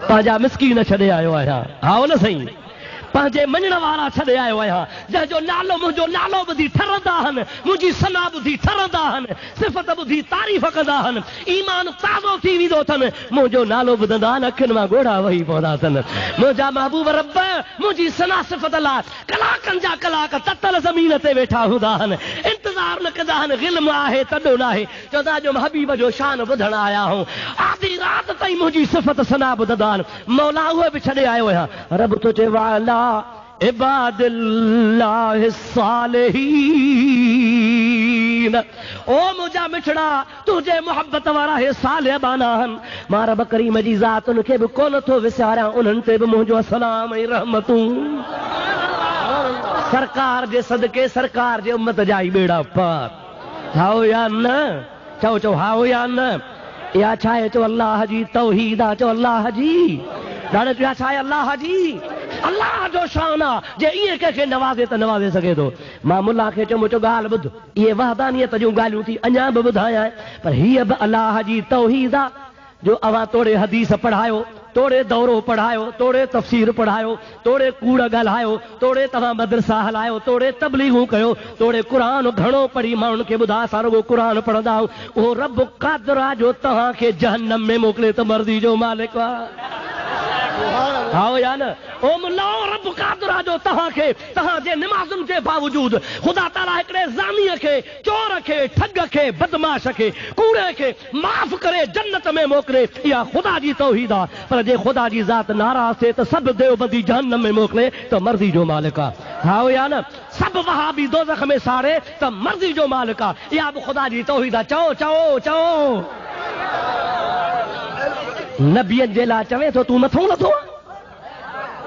पांजा मिस्कीन छॾे आयो आहियां। हा न साईं, पंहिंजे मञण वारा छॾे आयो आहियां, जंहिंजो नालो मुंहिंजो नालो ॿुधी ठरंदा आहिनि, मुंहिंजी सना ॿुधी ठरंदा आहिनि, सिफ़त ॿुधी तारीफ़ कंदा आहिनि, ईमान ताज़ो थी वेंदो अथनि। मुंहिंजो नालो ॿुधंदा आहिनि, अखियुनि मां ॻोढ़ा वही पवंदा अथनि। मुंहिंजा महबूब रब मुंहिंजी सना सिफ़त लाइ कलाकनि जा कलाक ततल ज़मीन ते वेठा हूंदा आहिनि, इंतज़ार न कंदा आहिनि। ग़िल्म आहे तॾो न आहे, चवंदा जो हबीब जो शान ॿुधण आया आहियूं। आधी राति ताईं मुंहिंजी सिफ़त सना ॿुधंदा आहिनि। मौला उहे बि छॾे आयो आहियां। रब तो चए वाला इबादिल्लाह सालिहीन, ओ मुंहिंजा मिठड़ा तुंहिंजे मोहब्बत वारा हे सालिह बाना आहिनि। मां रब करीम जी ज़ात उनखे बि कोन थो विसारियां, उन्हनि ते बि मुंहिंजो असलाम ऐं रहमतूं। सरकार जे सदके सरकार जे उम्मत जा ई बेड़ा पार। हाओ या न? चओ चओ हाओ या न? या छा आहे? चओ अल्लाह जी तौहीद आहे। चओ अल्लाह जी ॾाढो छा आहे? अल्लाह जी, अल्लाह जो शान आहे। जे ईअं कंहिंखे नवाज़े त नवाज़े सघे थो। मां मुल्ला खे चयो मुंहिंजो ॻाल्हि ॿुध, इहे वहदानियत जूं ॻाल्हियूं थी अञा बि ॿुधायां, पर हीअ बि अल्लाह जी तौहीद आहे। जो अवां तोड़े हदीस पढ़ायो, तोड़े दौरो पढ़ायो, तोड़े तफ़सीर पढ़ायो, तोड़े कूड़ ॻाल्हायो, तोड़े तव्हां मदरसा हलायो, तोड़े तबलीगूं कयो, तोड़े क़ुरान घणो पढ़ी माण्हुनि खे ॿुधा असां रुॻो क़ुरान पढ़ंदा आहियूं। उहो रब क़ादिर आहे जो तव्हांखे जहन्नम में मोकिले त मर्ज़ी जो मालिक आहे। हाओ या न? ओ मुल्ला रब क़ादिर आहे जो तव्हांखे तव्हांजे निमाज़ुनि जे बावजूद ख़ुदा ताला हिकिड़े ज़ानीअ खे, चोर खे, ठग खे, बदमाश खे, कूड़े खे माफ़ करे जन्नत में मोकिले। इहा ख़ुदा जी तौहीद आहे। पर जे ख़ुदा जी ज़ात नाराज़ थिए त सभु देवबंदी जहन्नम में मोकिले त मर्ज़ी जो मालिक आहे। हाओ या न? सभु वहाबी दोज़ख में साड़े त मर्ज़ी जो मालिक आहे। इहा बि ख़ुदा जी तौहीद आहे। चओ चओ चओ। नबीअनि जे लाइ चवे थो तूं नथो नथो?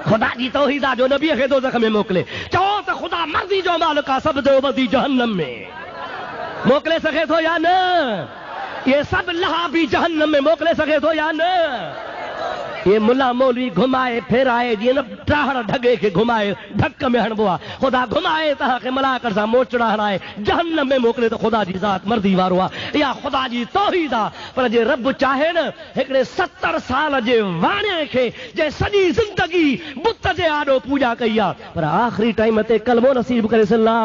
ख़ुदा जी तौहीद आहे जो नबीअ खे दोज़ख में मोकिले। चओ त ख़ुदा मर्ज़ी जो मालिक आहे, सभु देवबंदी जहन्नम में मोकिले सघे थो या न? ये सभु लहाबी जहन्नम में मोकिले सघे थो या न? ये मुल्ला मौलवी घुमाए फेराए जीअं न टाहड़ ढगे खे घुमाए ढक में हणबो आहे, ख़ुदा घुमाए तव्हांखे मलाकर सां मोचड़ा हणाए जहन्नम में मोकिले त ख़ुदा जी ज़ात मर्ज़ी वारो आहे। इहा ख़ुदा जी तौहीद आहे। पर जे रब चाहे न हिकिड़े 70 साल जे वाणे खे जे सॼी ज़िंदगी बुत जे आॾो पूॼा कई आहे, पर आख़िरी टाइम ते कलमो नसीब करे ला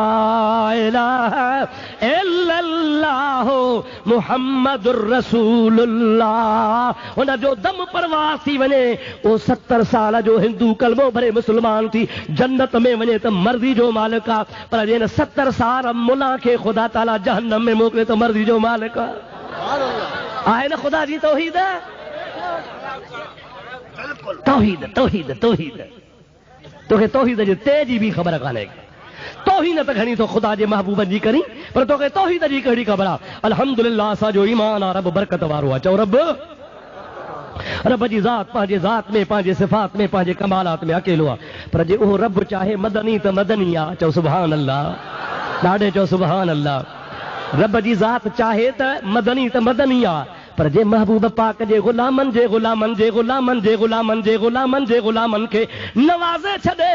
इलाहा इल्लल्लाह मुहम्मदुर रसूलुल्लाह, हुन जो दम परवास थी वञे। वो 70 साल जो हिंदू कलमो भरे मुसलमान थी जन्नत में वञे त मर्ज़ी जो मालिक आहे। पर जे 70 साल मुला खे ख़ुदा ताला जहन्नम में मोकिले त मर्ज़ी जो मालिक आहे न? ख़ुदा जी तौहीद, तौहीद तौहीद तौहीद। तोखे तौहीद जे तेजी बि ख़बर कान्हे। तौहीद त घणी तो ख़ुदा जे महबूबनि जी करी, पर तोखे तौहीद जी कहिड़ी ख़बर आहे? अल्हम्दुलिल्लाह असांजो ईमान आहे, रब बरकत वारो आहे। चओ रब, रब जी ज़ात पंहिंजे ज़ात में, पंहिंजे सिफ़ात में, पंहिंजे कमालात में अकेलो आहे। पर जे उहो रब चाहे मदनी त मदनी आहे। चओ सुभान अल्लाह, ॾाढे चओ सुभान अल्लाह। रब जी ज़ात चाहे त मदनी त मदनी आहे, पर जे महबूब पाक जे ग़ुलामनि जे ग़ुलामनि जे ग़ुलामनि जे ग़ुलामनि जे ग़ुलामनि जे ग़ुलामनि खे नवाज़े छॾे,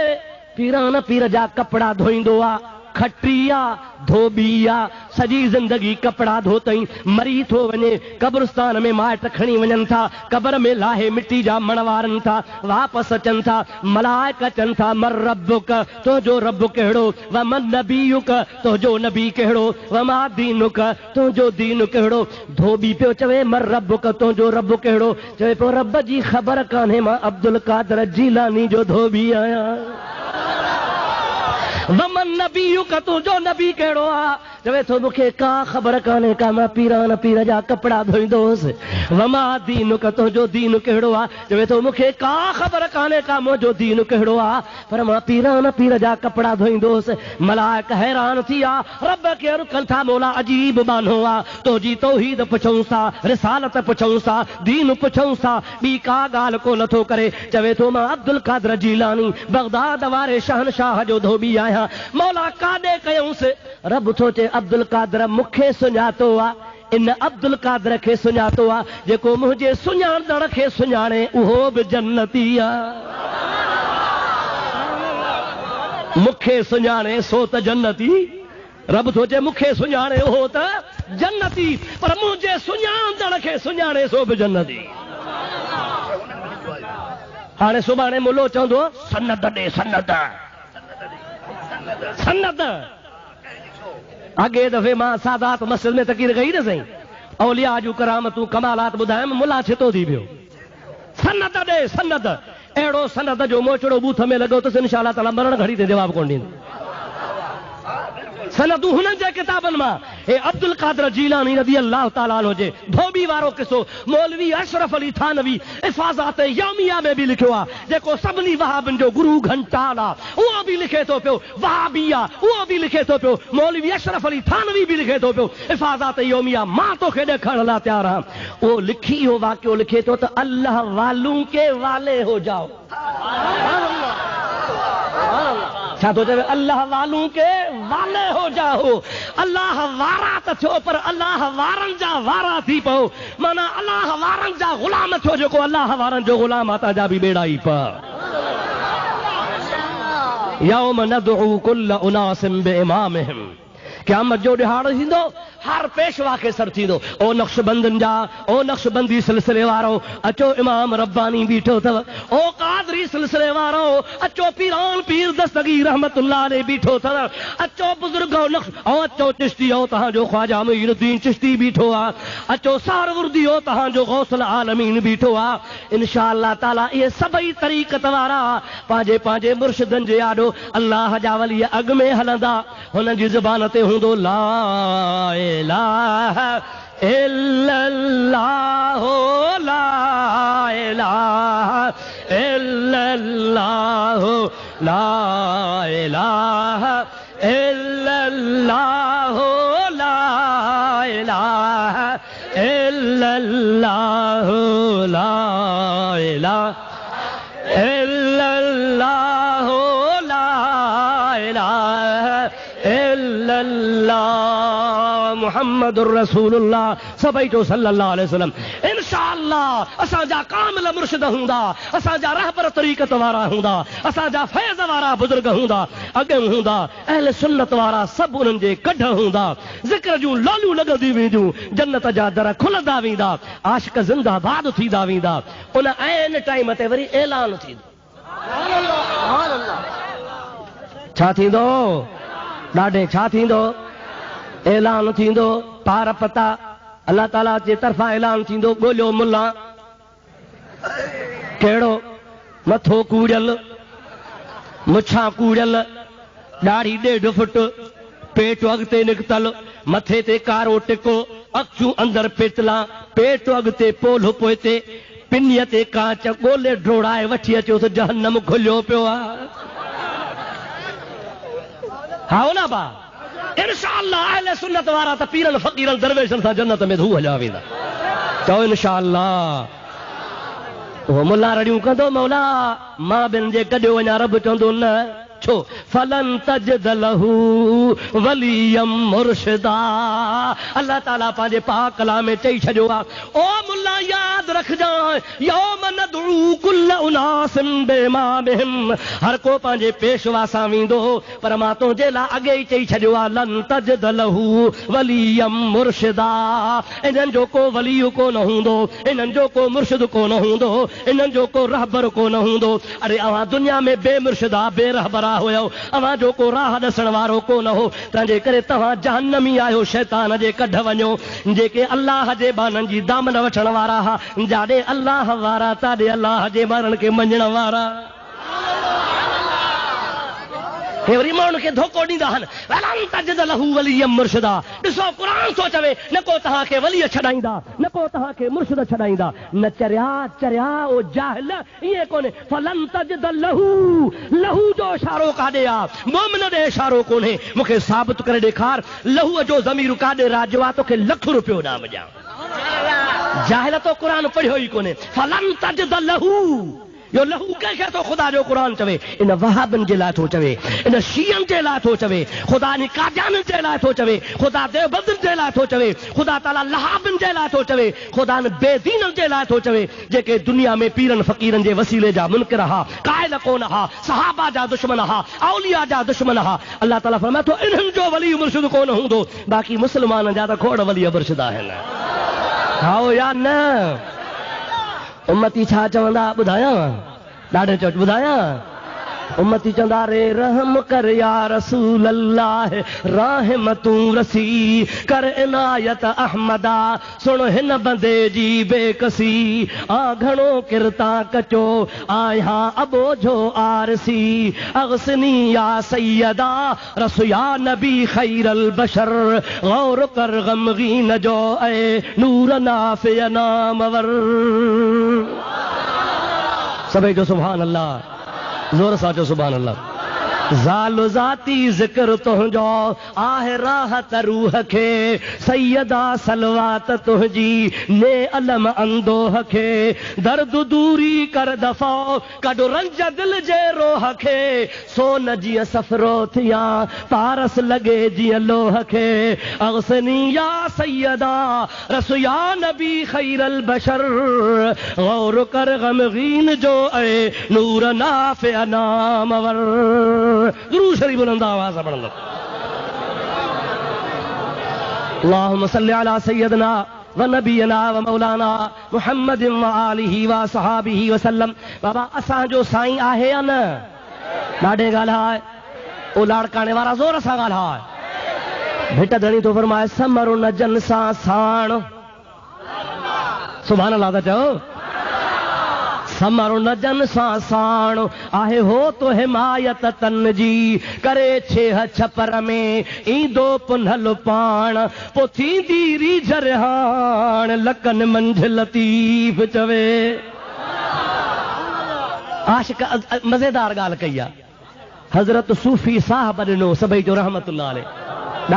पीरान पीर जा कपिड़ा धोईंदो आहे, खटिया धोबी आहे, सॼी ज़िंदगी कपिड़ा धोतई, मरी थो वञे, कब्रिस्तान में माइट खणी वञनि था, क़बर में लाहे मिट्टी जा मण वारनि था, वापसि अचनि था, मलाइक अचनि था, मर रब्बुक, तुंहिंजो रब कहिड़ो, व मन नबीयुक, तुंहिंजो नबी कहिड़ो, व मा दीनुक, तुंहिंजो दीन कहिड़ो। धोबी पियो चवे मर रब्बुक, तुंहिंजो रब कहिड़ो? चवे पियो रब जी ख़बर कान्हे, मां अब्दुल कादिर जीलानी जो धोबी आहियां। वमन नबीयुक, तुंहिंजो नबी कहिड़ो आहे? चवे थो मूंखे का ख़बर कान्हे का, मां पीरान पीर जा कपिड़ा धोईंदो हुउसि। वमा दीनुक, तुंहिंजो दीन कहिड़ो आहे? चवे थो मूंखे का ख़बर कान्हे का, मुंहिंजो दीन कहिड़ो आहे, पर मां पीरान पीर जा कपिड़ा धोईंदो हुउसि। मलाइक हैरान थी विया, रब खे रुकनि था, मौला अजीब बानो आहे, तुंहिंजी तौहीद पुछऊं था, रिसालत पुछऊं था, दीन पुछऊं था, ॿी का ॻाल्हि को नथो करे। चवे थो मां अब्दुल कादिर जीलानी बगदाद वारे शहनशाह जो धोबी आहियां। मौला काॾे कयूंसि? रब थो चए अब्दुल कादिर मूंखे सुञातो आहे, इन अब्दुल कादिर खे सुञातो आहे, जेको मुंहिंजे सुञाणदड़ खे सुञाणे उहो बि जन्नती आहे। मूंखे सुञाणे सो त जन्नती, रब थो चए मूंखे सुञाणे उहो त जन्नती, पर मुंहिंजे सुञाणदड़ खे सुञाणे सो बि जन्नती। हाणे सुभाणे मुलो चवंदो सनद ॾे सनद सनद। अॻे दफ़े मां सादात मस्जिद में तक़रीर कई न साईं, औलिया जूं करामतूं कमालात ॿुधायमि, मुला छितो थी पियो। सनद ॾे सनद, अहिड़ो सनद जो मोचड़ो बूथ में लॻो अथसि, इंशाअल्लाह ताला मरण घड़ी ते जवाब कोन ॾींदो। सनदूं हुननि जे किताबनि मां हे अब्दुल कादर जीलानी रज़ी अल्लाह ताला अन्हु जे धोबी वारो किसो मौलवी अशरफ अली थानवी हिफ़ाज़त यौमिया में बि लिखियो आहे, जेको सभिनी वहाबिन जो गुरु घंटाल आहे, उहो बि लिखे थो पियो, वहाबिया उहो बि लिखे थो पियो, मौलवी अशरफ अली थानवी बि लिखे थो पियो हिफ़ाज़त यौमिया। मां तोखे ॾेखारण लाइ तयारु आहियां। उहो लिखी इहो वाक़ियो लिखे थो त अल्लाह वालूं के वाले हो जाओ। छा थो चवे? अल्लाह वालूं के वाले हो जाओ। अल्लाह वारा त थियो पर अल्लाह वारनि जा वारा थी पओ, माना अल्लाह वारनि जा ग़ुलाम थियो, जेको अल्लाह वारनि जो ग़ुलाम आहे तव्हांजा बि बेड़ा ई पा। यौम नदउ कुल्ल उनासिम बिइमामिहिम, क़यामत जो ॾिहाड़ो थींदो, हर पेशवा खे सर थींदो। ओ नक्शबंदनि जा, ओ नक्शबंदी सिलसिले वारो अचो, इमाम रब्बानी बीठो अथव। ओ कादरी सिलसिले वारो अचो, पीरान पीर दस्तगीर रहमतुल्लाह अलैह बीठो अथव। अचो बुजुर्ग ओ अचो चिश्ती, ओ तव्हांजो ख्वाजा मुईनुद्दीन चिश्ती बीठो आहे। अचो सहरवर्दी, ओ तव्हांजो गौसल आलमीन बीठो आहे। इंशाअल्लाह ताला इहे सभई तरीक़त वारा पंहिंजे पंहिंजे मुर्शिदनि जे आॾो अल्लाह जा वली अॻ में हलंदा। हुननि जी ज़ुबान ते हूंदो ला इलाहा इल्लल्लाह, ला इलाहा इल्लल्लाह, ला इलाहा इल्लल्लाह, ला इलाहा इल्लल्लाह, ला इलाहा इल्लल्लाह, ला इलाहा इल्लल्लाह मुहम्मदुर रसूलुल्लाह सभई जो सल्लल्लाहु अलैहि वसल्लम। इंशाअल्लाह असांजा कामिल मुर्शिद हूंदा, असांजा रहबर तरीक़त वारा हूंदा, असांजा फैज़ वारा बुजुर्ग हूंदा, अॻे हूंदा अहले सुन्नत वारा, सभु उन्हनि जे कढ हूंदा, ज़िक्र जूं लालियूं लॻंदी वेंदियूं, जन्नत जा दर खुलंदा वेंदा, आशिक ज़िंदाबाद थींदा वेंदा। उन ऐन टाइम ते वरी ऐलान थींदो। छा थींदो? ॾाढे छा थींदो? ऐलान थींदो। पार पता अल्लाह ताला जे तरफ़ां ऐलान थींदो, ॻोल्हियो मुल्ला कहिड़ो? मथो कूड़ियल, मुछां कूड़ियल, ॾाढ़ी 1.5 फुट, पेट अॻिते निकितल, मथे ते कारो टिको, अखियूं अंदरि पेतला, पेट अॻिते पोल पोइते, पिनीअ ते कांच, ॻोल्हे ड्रोड़ाए वठी अचो त जहन्नम खुलियो पियो आहे। हा ना बा, इंशाअल्लाह अहले सुन्नत वारा त पीरन फ़कीरन दरवेशनि सां जन्नत में धू हलिया वेंदा। चओ इंशाअल्लाह। उहो मुल्ला रड़ियूं कंदो, मौला मां ॿिन जे कढियो वञा, रब चवंदो न। छो? फलन तजिद लहू वलियम मुर्शिदा। अल्लाह ताला पंहिंजे पाक कलाम में चई छॾियो आहे, ओ मुल्ला यादि रखजांइ, यौम नदउ कुल्ल उनासिम बिइमामिहिम, हर को पंहिंजे पेशवा सां वेंदो, पर मां तुंहिंजे लाइ अॻे ई चई छॾियो आहे, लन तजिद लहू वलियम मुर्शिदा। इन्हनि जो को वली कोन हूंदो, इन्हनि जो को मुर्शिद कोन हूंदो, इन्हनि जो को रहबर कोन हूंदो। अरे अवां दुनिया में बेमुर्शिदा बेरहबरा हुयो, अवां जो को राह ॾसण वारो कोन हो, तंहिंजे करे तव्हां जहन्नमी आहियो, शैतान जे कढ वञो। जेके अल्लाह जे बाननि जी दामन वठण वारा हा, जाॾे अल्लाह वारा ताॾे अल्लाह जे बाननि खे मञण वारा। हे वरी माण्हुनि खे धोखो ॾींदा आहिनि, वलन तजिद लहू वलियम मुर्शिदा। ॾिसो क़ुरान थो चवे, न को तव्हांखे वलीअ छॾाईंदा, न को तव्हांखे मुर्शिद छॾाईंदा। न चरिया चरिया ओ जाहिल, ईअं कोन्हे। फलन तजिद लहू, लहू जो इशारो काॾे आहे? मोमिन ॾे इशारो कोन्हे। मूंखे साबित करे ॾेखार, लहूअ जो ज़मीर काॾे राॼियो आहे? तोखे लख रुपयो ॾाम ॾियां। जाहिल तो क़ुरान पढ़ियो ई कोन्हे। फलन तजिद लहू, यो लहू कंहिंखे थो ख़ुदा जो क़ुरान चवे? इन वहाबनि जे लाइ थो चवे, इन शीयनि जे लाइ थो चवे, ख़ुदा इन कादियाननि जे लाइ थो चवे, ख़ुदा देवबंदनि जे लाइ थो चवे, ख़ुदा ताला लहाबनि जे लाइ थो चवे, ख़ुदा बेदीननि जे लाइ थो चवे, जेके दुनिया में पीरन फ़कीरनि जे वसीले जा मुनकिर हा, क़ाइल कोन हा, सहाबा जा दुश्मन हा, औलिया जा दुश्मन हा। अल्लाह ताला फरमाए थो, इन्हनि जो वली मुर्शिद कोन हूंदो, बाक़ी मुस्लमाननि जा त खोड़ वली मुर्शिद आहिनि। हाओ या न? उम्मती छा चवंदा ॿुधायां? ॾाढे चोट ॿुधायां उम्मती चंदा रे रहम कर या रसूल अल्लाह रहमतूं रसी कर इनायत अहमदा सुन हिन बंदे जी बेकसी आ घणो किरता कचो आया अबो जो आरसी अगसनी या सैयदा रसू या नबी खैरल बशर गौर कर गमगीन जो ए नूर नाफे नामवर। सभी जो सुभान अल्लाह जोर साचो सुभान अल्लाह। ज़ालो ज़ाती ज़िक्र तुंहिंजो आहे राहत रूह खे सैयदा सलवात तुंहिंजी ने अलम अंदोह खे दर्द दूरी कर दफ़ो कढ रंज दिल जे रोह खे सोन जीअं सफ़रो थिया पारस लॻे जीअं लोह खे अगसनी या सैयदा रसू या नबी खैरल बशर गौर कर गमगीन जो ए नूर नाफ़े नामवर। दुरूद शरीफ बुलंद आवाज़ से पढ़ना। अल्लाहुम्मा सल्लि अला सय्यदना व नबीना व मौलाना मुहम्मद व आलिहि व सहाबिहि व सल्लम। बाबा असां जो साईं आहे या न? ॾाढे ॻाल्हाए ओ लाड़काने वारा ज़ोर सां ॻाल्हाए। भिट धणी तो फरमाए समर न जन सां साण सुभान अल्लाह था चओ। समर न जन सां साण आहे हो तो हिमायत तन जी करे छेह छपर में ईंदो पुनल पाण पो थींदी रीझ रिहाण लकन मंझ लतीफ़ चवे। आशिक मज़ेदार ॻाल्हि कई आहे। हज़रत सूफ़ी साहब ॾिनो सभई जो रहमतुल्लाह अलैह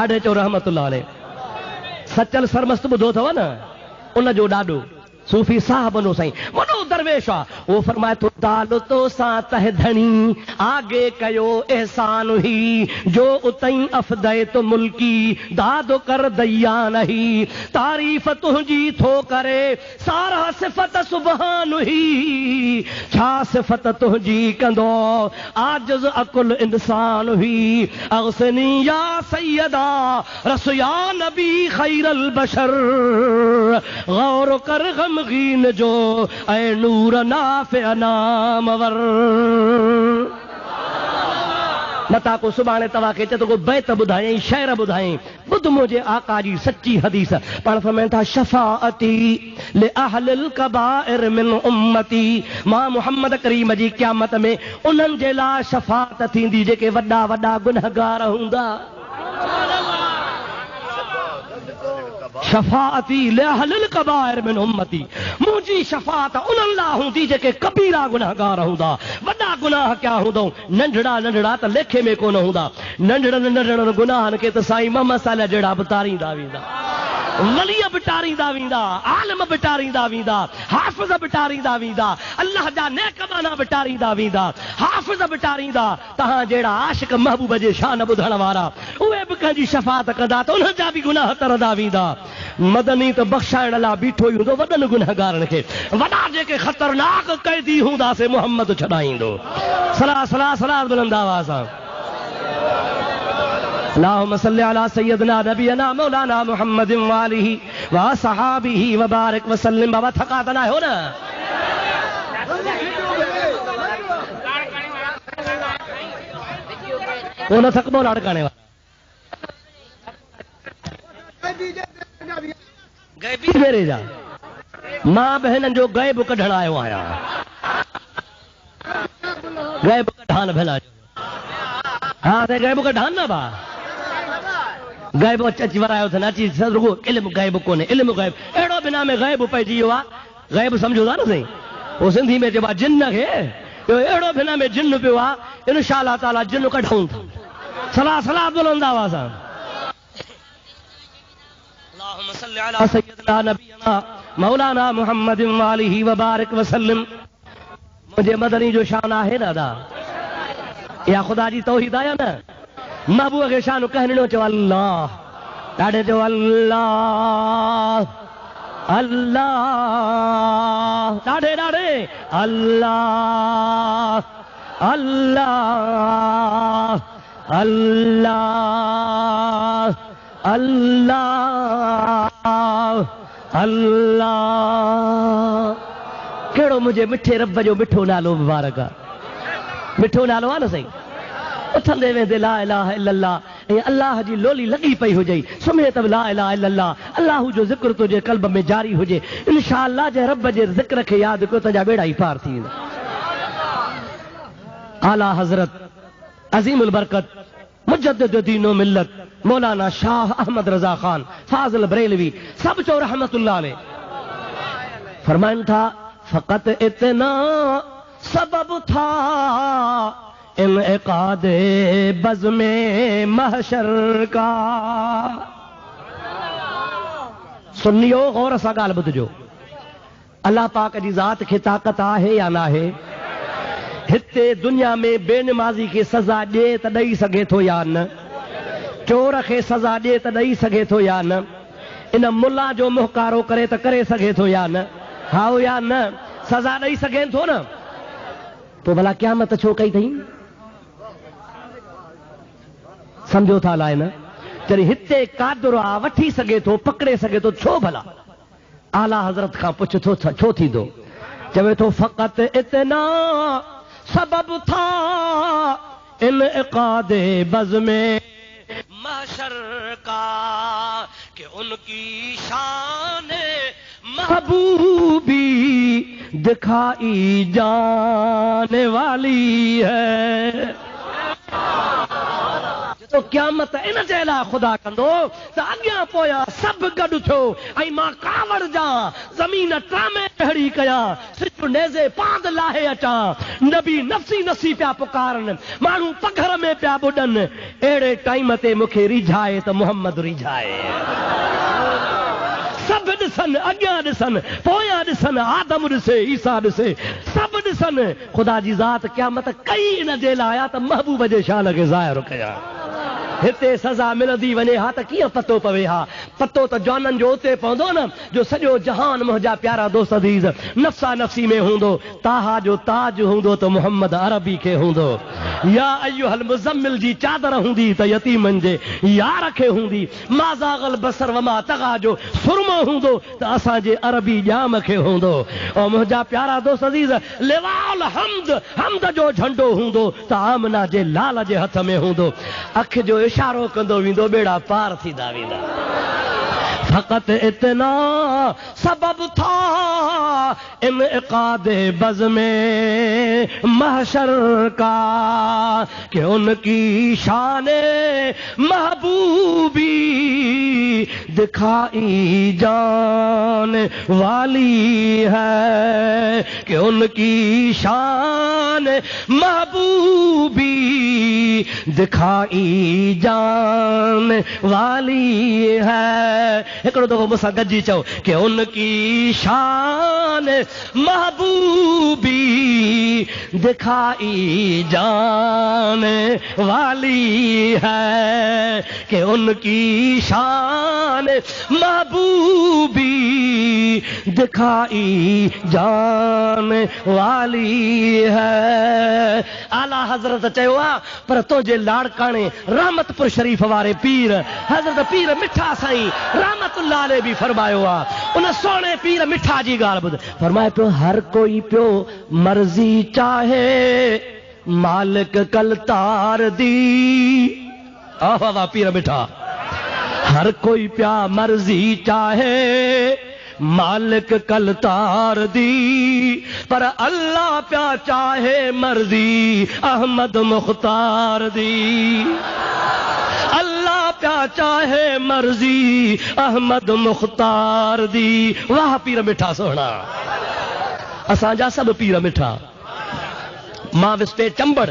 ॾाढे चो रहमतुल्लाह अलैह। सचल सरमस्त ॿुधो अथव न उन जो ॾाढो सूफ़ी साहब नो साईं वॾो दरवेश आहे। वो फरमाए तो दाल तो सां तह धणी आगे कयो एहसान ही जो उतई अफ़दय तो मुल्की दाद कर दैया नहीं तारीफ़ तुंहिंजी थो करे सारा सिफ़त सुबहान ही छा सिफ़त तुंहिंजी कंदो आजिज़ अकुल इंसान हुई अगसनी या सैयदा रसू या नबी खैरल बशर गौर कर गमगीन जो ऐ नूर नाफ़े नामवर। मता को सुभाणे तव्हां खे चए थो को बैत ॿुधायईं शेर ॿुधायईं ॿुध मुंहिंजे आका जी सची हदीस। पाण फरमाइनि था शफ़ाअती ले अहलिल कबाइर मिन उम्मती मां मुहम्मद करीम जी क़यामत में उन्हनि जे लाइ शफ़ाअत थींदी जेके वॾा वॾा गुनहगार हूंदा। शफ़ाअती ले अहलिल कबाइर मिन उम्मती मुंहिंजी शफ़ाअत उन्हनि लाइ हूंदी जेके कबीरा गुनहगार हूंदा। वॾा गुनाह क्या हूंदो नंढड़ा नंढड़ा त लेखे में कोन हूंदा। नंढड़नि नंढड़नि गुनाहनि खे त साईं मोहम्मद साहिब जहिड़ा बि तारींदा वेंदा वलीअ बि टारींदा वेंदा आलिम बि टारींदा वेंदा हाफ़िज़ बि टारींदा वेंदा अल्लाह जा नेक माना बि टारींदा वेंदा हाफ़िज़ बि टारींदा। तव्हां जहिड़ा आशिक महबूब जे शान ॿुधण वारा उहे बि कंहिंजी शफ़ाअत कंदा त उन्हनि जा बि गुनाह तरंदा वेंदा। मदनी त बख़्शाइण लाइ बीठो ई हूंदो वॾनि गुनहगारनि खे। वॾा जेके ख़तरनाक कैदी हूंदा से मोहम्मद छॾाईंदो। सलाह सलाह सलाह बुलंद आवाज़ सां। अल्लाहुम्मा सल्लि अला सय्यदना नबीना मौलाना मुहम्मद व आलिहि व सहाबिहि व बारिक व सल्लिम। बाबा थका त ना हो न? वो न थकबो लाड़काने वाला गैबी मेरे जा मां बहननि जो गैब कढण आयो आहियां। गैब कढान भेला हाँ ते गैब कढान न बा गैब अची वरायो अथनि अची रुगो इल्मु गैब कोन्हे इल्मु गैब अहिड़ो बिना में गैब पइजी वियो आहे। गैब सम्झो था न साईं वो सिंधी में चइबो आहे जिन खे अहिड़ो बिना में जिन पियो आहे इंशा अल्लाह ताला जिन कढूं था। सलाह सलाह बुलंद आवाज़ सां। अल्लाहुम्मा सल्लि अला सय्यदना नबीना मौलाना मुहम्मद व आलिहि व बारिक व सल्लिम। मुंहिंजे मदनी जो शान आहे दादा या ख़ुदा जी तौहीद आहे न? महबूब खे शान कहणो चयो अल्लाह ॾाढे चयो अल्लाह अल्लाह ॾाढे ॾाढे अल्लाह अल्लाह अल्लाह अल्लाह अल्लाह कहिड़ो मुंहिंजे मिठे रब जो मिठो नालो मुबारक आहे। मिठो नालो आहे न साईं। उथंदे वेंदे ला इलाहा इल्लल्लाह ऐं अल्लाह जी लोली लॻी पई हुजे, सुम्हे त ला इलाहा इल्लल्लाह, अल्लाह जो ज़िक्र तुंहिंजे क़ल्ब में जारी हुजे, इंशाअल्लाह जे रब जे ज़िक्र खे यादि कयो तुंहिंजा बेड़ा ई पार थी वेंदा। आला हज़रत अज़ीमुल बरकत मुजद्दिद दीन व मिल्लत मौलाना शाह अहमद रज़ा ख़ान फाज़िल बरेलवी सब चो रहमतुल्लाह अलैह फरमाइन था, फ़क़त इतना सबब था इनइक़ादे बज़्मे महशर का। सुनियो गौर सां ॻाल्हि ॿुधिजो, अल्लाह पाक जी ज़ात खे ताक़त आहे या न आहे? हिते दुनिया में बेनमाज़ी खे सज़ा ॾिए त ॾेई सघे थो या न? चोर खे सज़ा ॾिए त ॾेई सघे थो या न? इन मुल्ला जो मुहकारो करे त करे सघे थो या न? हा या न? सज़ा ॾेई सघे थो न? पोइ भला क़यामत छो कई अथई? सम्झो था अलाए न? जॾहिं हिते कादर आहे, वठी सघे थो, पकड़े सघे थो, छो भला? आला हज़रत खां पुछ थो छो थींदो? चवे थो फ़क़त इतना सबब था इनइक़ादे बज़्मे महशर का कि उनकी शान महबूबी दिखाई जाने वाली है। तो क़यामत इन जे लाइ ख़ुदा कंदो त अॻियां पोयां सभु गॾु थियो ऐं मां कावड़ जा ज़मीन टामे अहिड़ी कयां, सिज नेज़े पाद लाहे अचां, नबी नफ़्सी नसी पिया पुकारनि, माण्हू पघर में पिया ॿुॾनि, अहिड़े टाइम ते मूंखे रिझाए त मुहम्मद रिझाए। सभु ॾिसनि, अॻियां ॾिसनि, पोयां ॾिसनि, आदम ॾिसे, ईसा ॾिसे, सभु ॾिसनि। ख़ुदा जी ज़ात क़यामत कई इन जे लाइ आहे त महबूब जे शान खे ज़ाहिर कयां। हिते सज़ा मिलंदी वञे हा त कीअं पतो पवे हा? पतो त जवाननि जो उते पवंदो न जो सॼो जहान मुंहिंजा प्यारा दोस्त अज़ीज़ नफ़्सा नफ़्सी में हूंदो, ताहा जो ताज हूंदो त मुहम्मद अरबी खे हूंदो, या अय्युहल मुज़म्मिल जी चादर हूंदी त यतीमनि जे यार खे हूंदी, माज़ागल बसर वमा तग़ा जो सुरमो हूंदो त असांजे अरबी ॼाम खे हूंदो। ऐं मुंहिंजा प्यारा दोस्त अज़ीज़ लिवाल हम्द, हम्द जो झंडो हूंदो त आमना जे लाल जे हथ में हूंदो। अख जो इशारो कंदो वेंदो, बेड़ा पार थींदा वेंदा। फ़क़त इतना सबब था इनइक़ादे बज़्मे महशर का कि उनकी शाने महबूबी दिखाई जाने वाली है, कि उनकी शान महबूबी दिखाई जाने वाली है। हिकिड़ो दफ़ो मूंसां गॾिजी चओ कि उनकी शान महबूबी दिखाई जाने वाली है, कि उनकी शान महबूबी दिखाई जाने वाली है। आला हज़रत चयो आहे पर तुंहिंजे लाड़काणे रहमतपुर शरीफ़ वारे पीर हज़रत पीर मिठा साईं रहमतुल्लाह अलैह भी फरमायो आहे। उन सोने पीर मिठा जी ॻाल्हि ॿुध, फरमाए पियो हर कोई पियो मर्ज़ी चाहे मालिक कलतार दी। वाह वाह पीर मिठा, हर कोई पिया मर्ज़ी चाहे मालिक कलतार दी, पर अल्लाह प्या चाहे मर्ज़ी अहमद मुख्तार दी। अल्लाह प्या चाहे मर्ज़ी अहमद मुख्तार दी। वाह पीर मिठा सोहना, असांजा सभु पीर मिठा। मां विस्पे चंबड़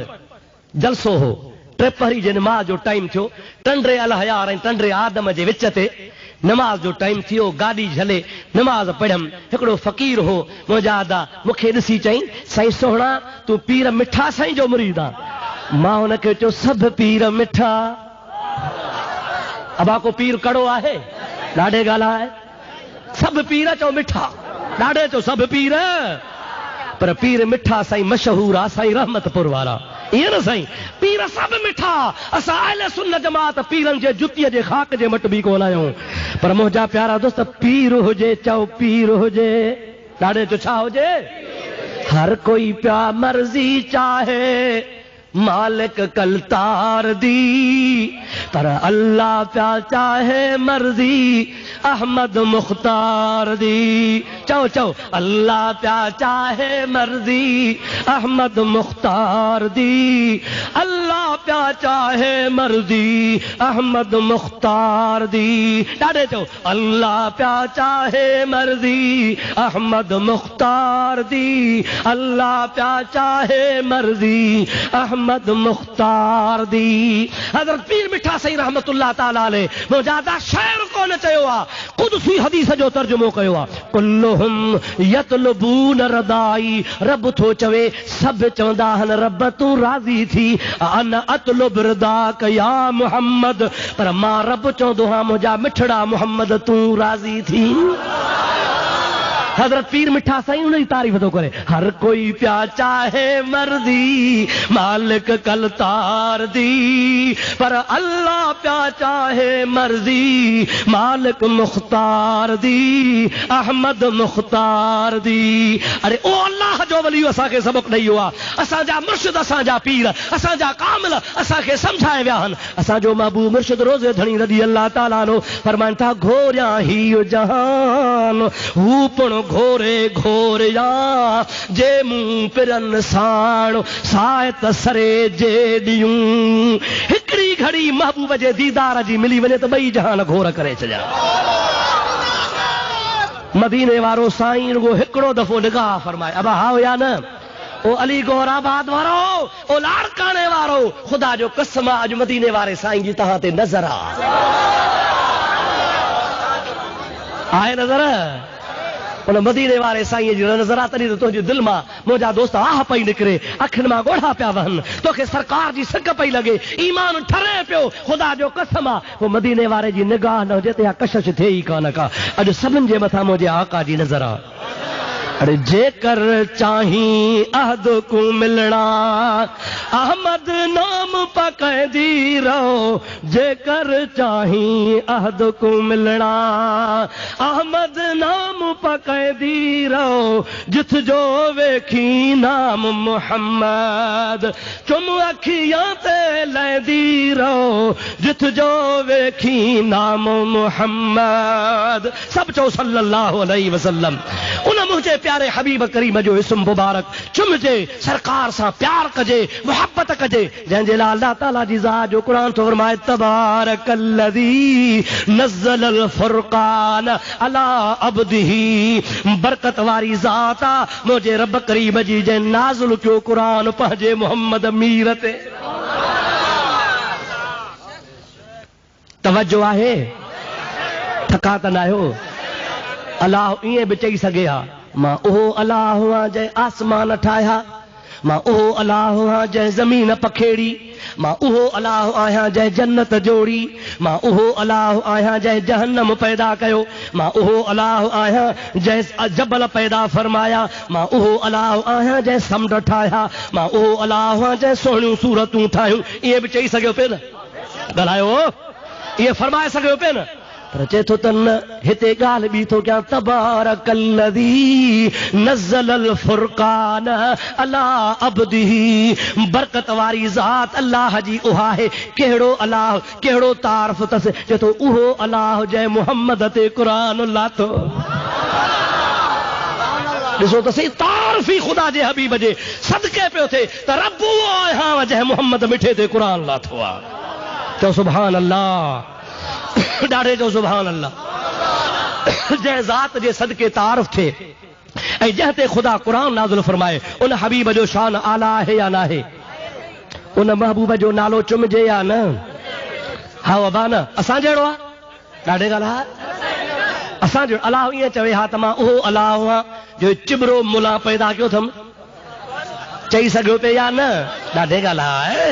जलसो हो, टिपहरी जे नमाज़ जो टाइम थियो, टंडरे अलहयार ऐं टंडरे आदम जे विच ते नमाज जो टाइम थियो, गाॾी झले नमाज पढ़ियमि। हिकिड़ो फ़क़ीर हो मुंहिंजा अदा, मूंखे ॾिसी चई साईं सोहणा तूं पीर मिठा साईं जो मुरीद आहे? मां हुनखे चयो सभु पीर मिठा। अबा को पीर कड़ो आहे? ॾाढे ॻाल्हाए, सभु पीर चओ मिठा, ॾाढे चओ सभु पीर, पर पीर मिठा साईं मशहूर आहे साईं रहमतपुर वारा। ईअं न साईं, पीर सभु मिठा। असां अहले सुन्नत जमात पीरनि जे जुतीअ जे खाक जे मट बि कोन आहियूं, पर मुंहिंजा प्यारा दोस्त पीर हुजे चओ पीर हुजे, ॾाढे चओ छा हुजे? हर कोई प्या मर्जी चाहे मालिक कल तार दी, पर अल्लाह प्या चाहे मर्जी अहमद मुख्तार दी। चो चो अल्लाह प्या चाहे मर्जी अहमद मुख्तार दी, अल्लाह प्या चाहे मर्जी अहमद मुख्तार दी। डाडे चो अल्लाह प्या चाहे मर्जी अहमद मुख्तार दी, अल्लाह प्या चाहे मर्जी अहमद मुख्तार दी। हज़रत पीर मिठा सईं रहमतुल्लाह ताला अलैह मुजादा शायर कोन चयो आ, कुदसी हदीस जो तर्जुमो कयो आ। कुल्लुहुम यतलबून रदाई, रब थो चवे सब चवंदा आहिनि रब तूं राज़ी थी। अना अतलुब रदाक या मुहम्मद, पर मां रब चवंदो आहियां मुंहिंजा मिठड़ा मुहम्मद तूं राज़ी थी। हजरत पीर मिठा साईं उन जी तारीफ़ थो करे। हर कोई प्या चाहे मर्जी मालिक कल तार दी, पर अल्लाह प्या चाहे मर्जी मालिक मुख्तार दी, अहमद मुख्तार दी। अरे ओ अल्लाह जो वलियो असांखे सबक ॾेई वियो आहे, असांजा मुर्शिद असांजा पीर असांजा कामिल असांखे सम्झाए विया आहिनि। असांजो महबूब मुर्शिद रोज़े धणी रज़ी अल्लाह ताला नो फरमाइनि था घोरिया ही जहान हू पण घोरे घोरिया, जे मूं पिरन साण सायत सरे जे ॾियूं। हिकिड़ी घड़ी महबूब जे दीदार जी मिली वञे त ॿई जहान घोर करे छॾिया। मदीने वारो साईं रुगो हिकिड़ो दफ़ो निगाह फरमाए, अबा हाओ या न ओ अली गोराबाद वारो, ओ लाड़काने वारो, खुदा जो कसम अॼु मदीने वारे साईं जी तव्हां ते नज़र आहे नज़र। उन मदीने वारे साईं जी नज़र आहे तॾहिं त तुंहिंजे दिलि मां मुंहिंजा दोस्त आह पई निकिरे, अखियुनि मां ॻोढ़ा पिया वहनि, तोखे सरकार जी सिक पई लॻे, ईमान ठरे पियो। ख़ुदा जो कसम आहे पोइ मदीने वारे जी निगाह न हुजे त या कशिश थिए ई कान का। अॼु सभिनि जे मथां मुंहिंजे आका जी नज़र आहे। अरे जेकर चाही अहद को मिलना अहमद नाम पकैदी रहो, जेकर चाही अहद को मिलना अहमद नाम पकैदी रहो, जिथ जो वेखी नाम मुहम्मद चुम अखियां ते लैदी रहो, जिथ जो वेखी नाम मुहम्मद। सब चो सल्लल्लाहु अलैहि वसल्लम। उन मुझे प्यारे हबीब करीम जो इस्म मुबारक चुमजे, सरकार सां प्यार कजे, मोहब्बत कजे, जंहिंजे लाइ अल्लाह ताला जी ज़ात जो क़ुरान थो फरमाए तबारकल्लज़ी नज़्ज़लल फ़ुरक़ान अला अब्दिही। बरकत वारी ज़ात आ मुंहिंजे रब करीम जी जंहिं नाज़िल कयो क़ुरान पंहिंजे मोहम्मद मीर ते। तवज्जो आहे, थका त न आहियो। अलाह ईअं बि चई सघे हा, मां उहो अलाह आहियां जंहिं आसमान ठाहिया, मां उहो अलाह आहियां जंहिं ज़मीन पखेड़ी, मां उहो अलाह आहियां जंहिं जन्नत जोड़ी, मां उहो अलाह आहियां जंहिं जहन्नम पैदा कयो, मां उहो अलाह आहियां जंहिं जबल पैदा फरमाया, मां उहो अलाह आहियां जंहिं समुंड ठाहिया, मां उहो अलाह आहियां जंहिं सुहिणियूं सूरतूं ठाहियूं। इहे बि चई सघियो पियो न, ॻाल्हायो, इहे फरमाए सघियो पियो न, पर चए थो त न, हिते ॻाल्हि बि थो कयां तबारकल्लज़ी नज़्ज़लल फ़ुरक़ान अला अब्दिही। बरकत वारी ज़ात अल्लाह जी उहा आहे। कहिड़ो अलाह, कहिड़ो तारीफ़ अथसि, चए थो उहो अलाह जंहिं मुहम्मद ते क़ुरान लाथो। ॾिसो त सही, तारीफ़ ई ख़ुदा जे हबीब जे सदके पियो थिए त रब उहो आहियां जंहिं मुहम्मद मिठे ते क़ुरान लाथो आहे। चओ सुभान अल्लाह, ॾाढे जो सुभान अल्लाह। जंहिं ज़ात जे सदके तारीफ़ थिए ऐं जंहिं ते ख़ुदा क़ुरान नाज़िल फरमाए, उन हबीब जो शान आला आहे या न आहे? उन महबूब जो नालो चुमजे या न? हा अबा न, असां जहिड़ो आहे? ॾाढे ॻाल्हि आहे। असां जो अलाह ईअं चवे हा त मां उहो अलाह आहियां जो चिबरो मुला पैदा कयो अथमि, चई सघियो पियो या न? ॾाढे ॻाल्हि आहे।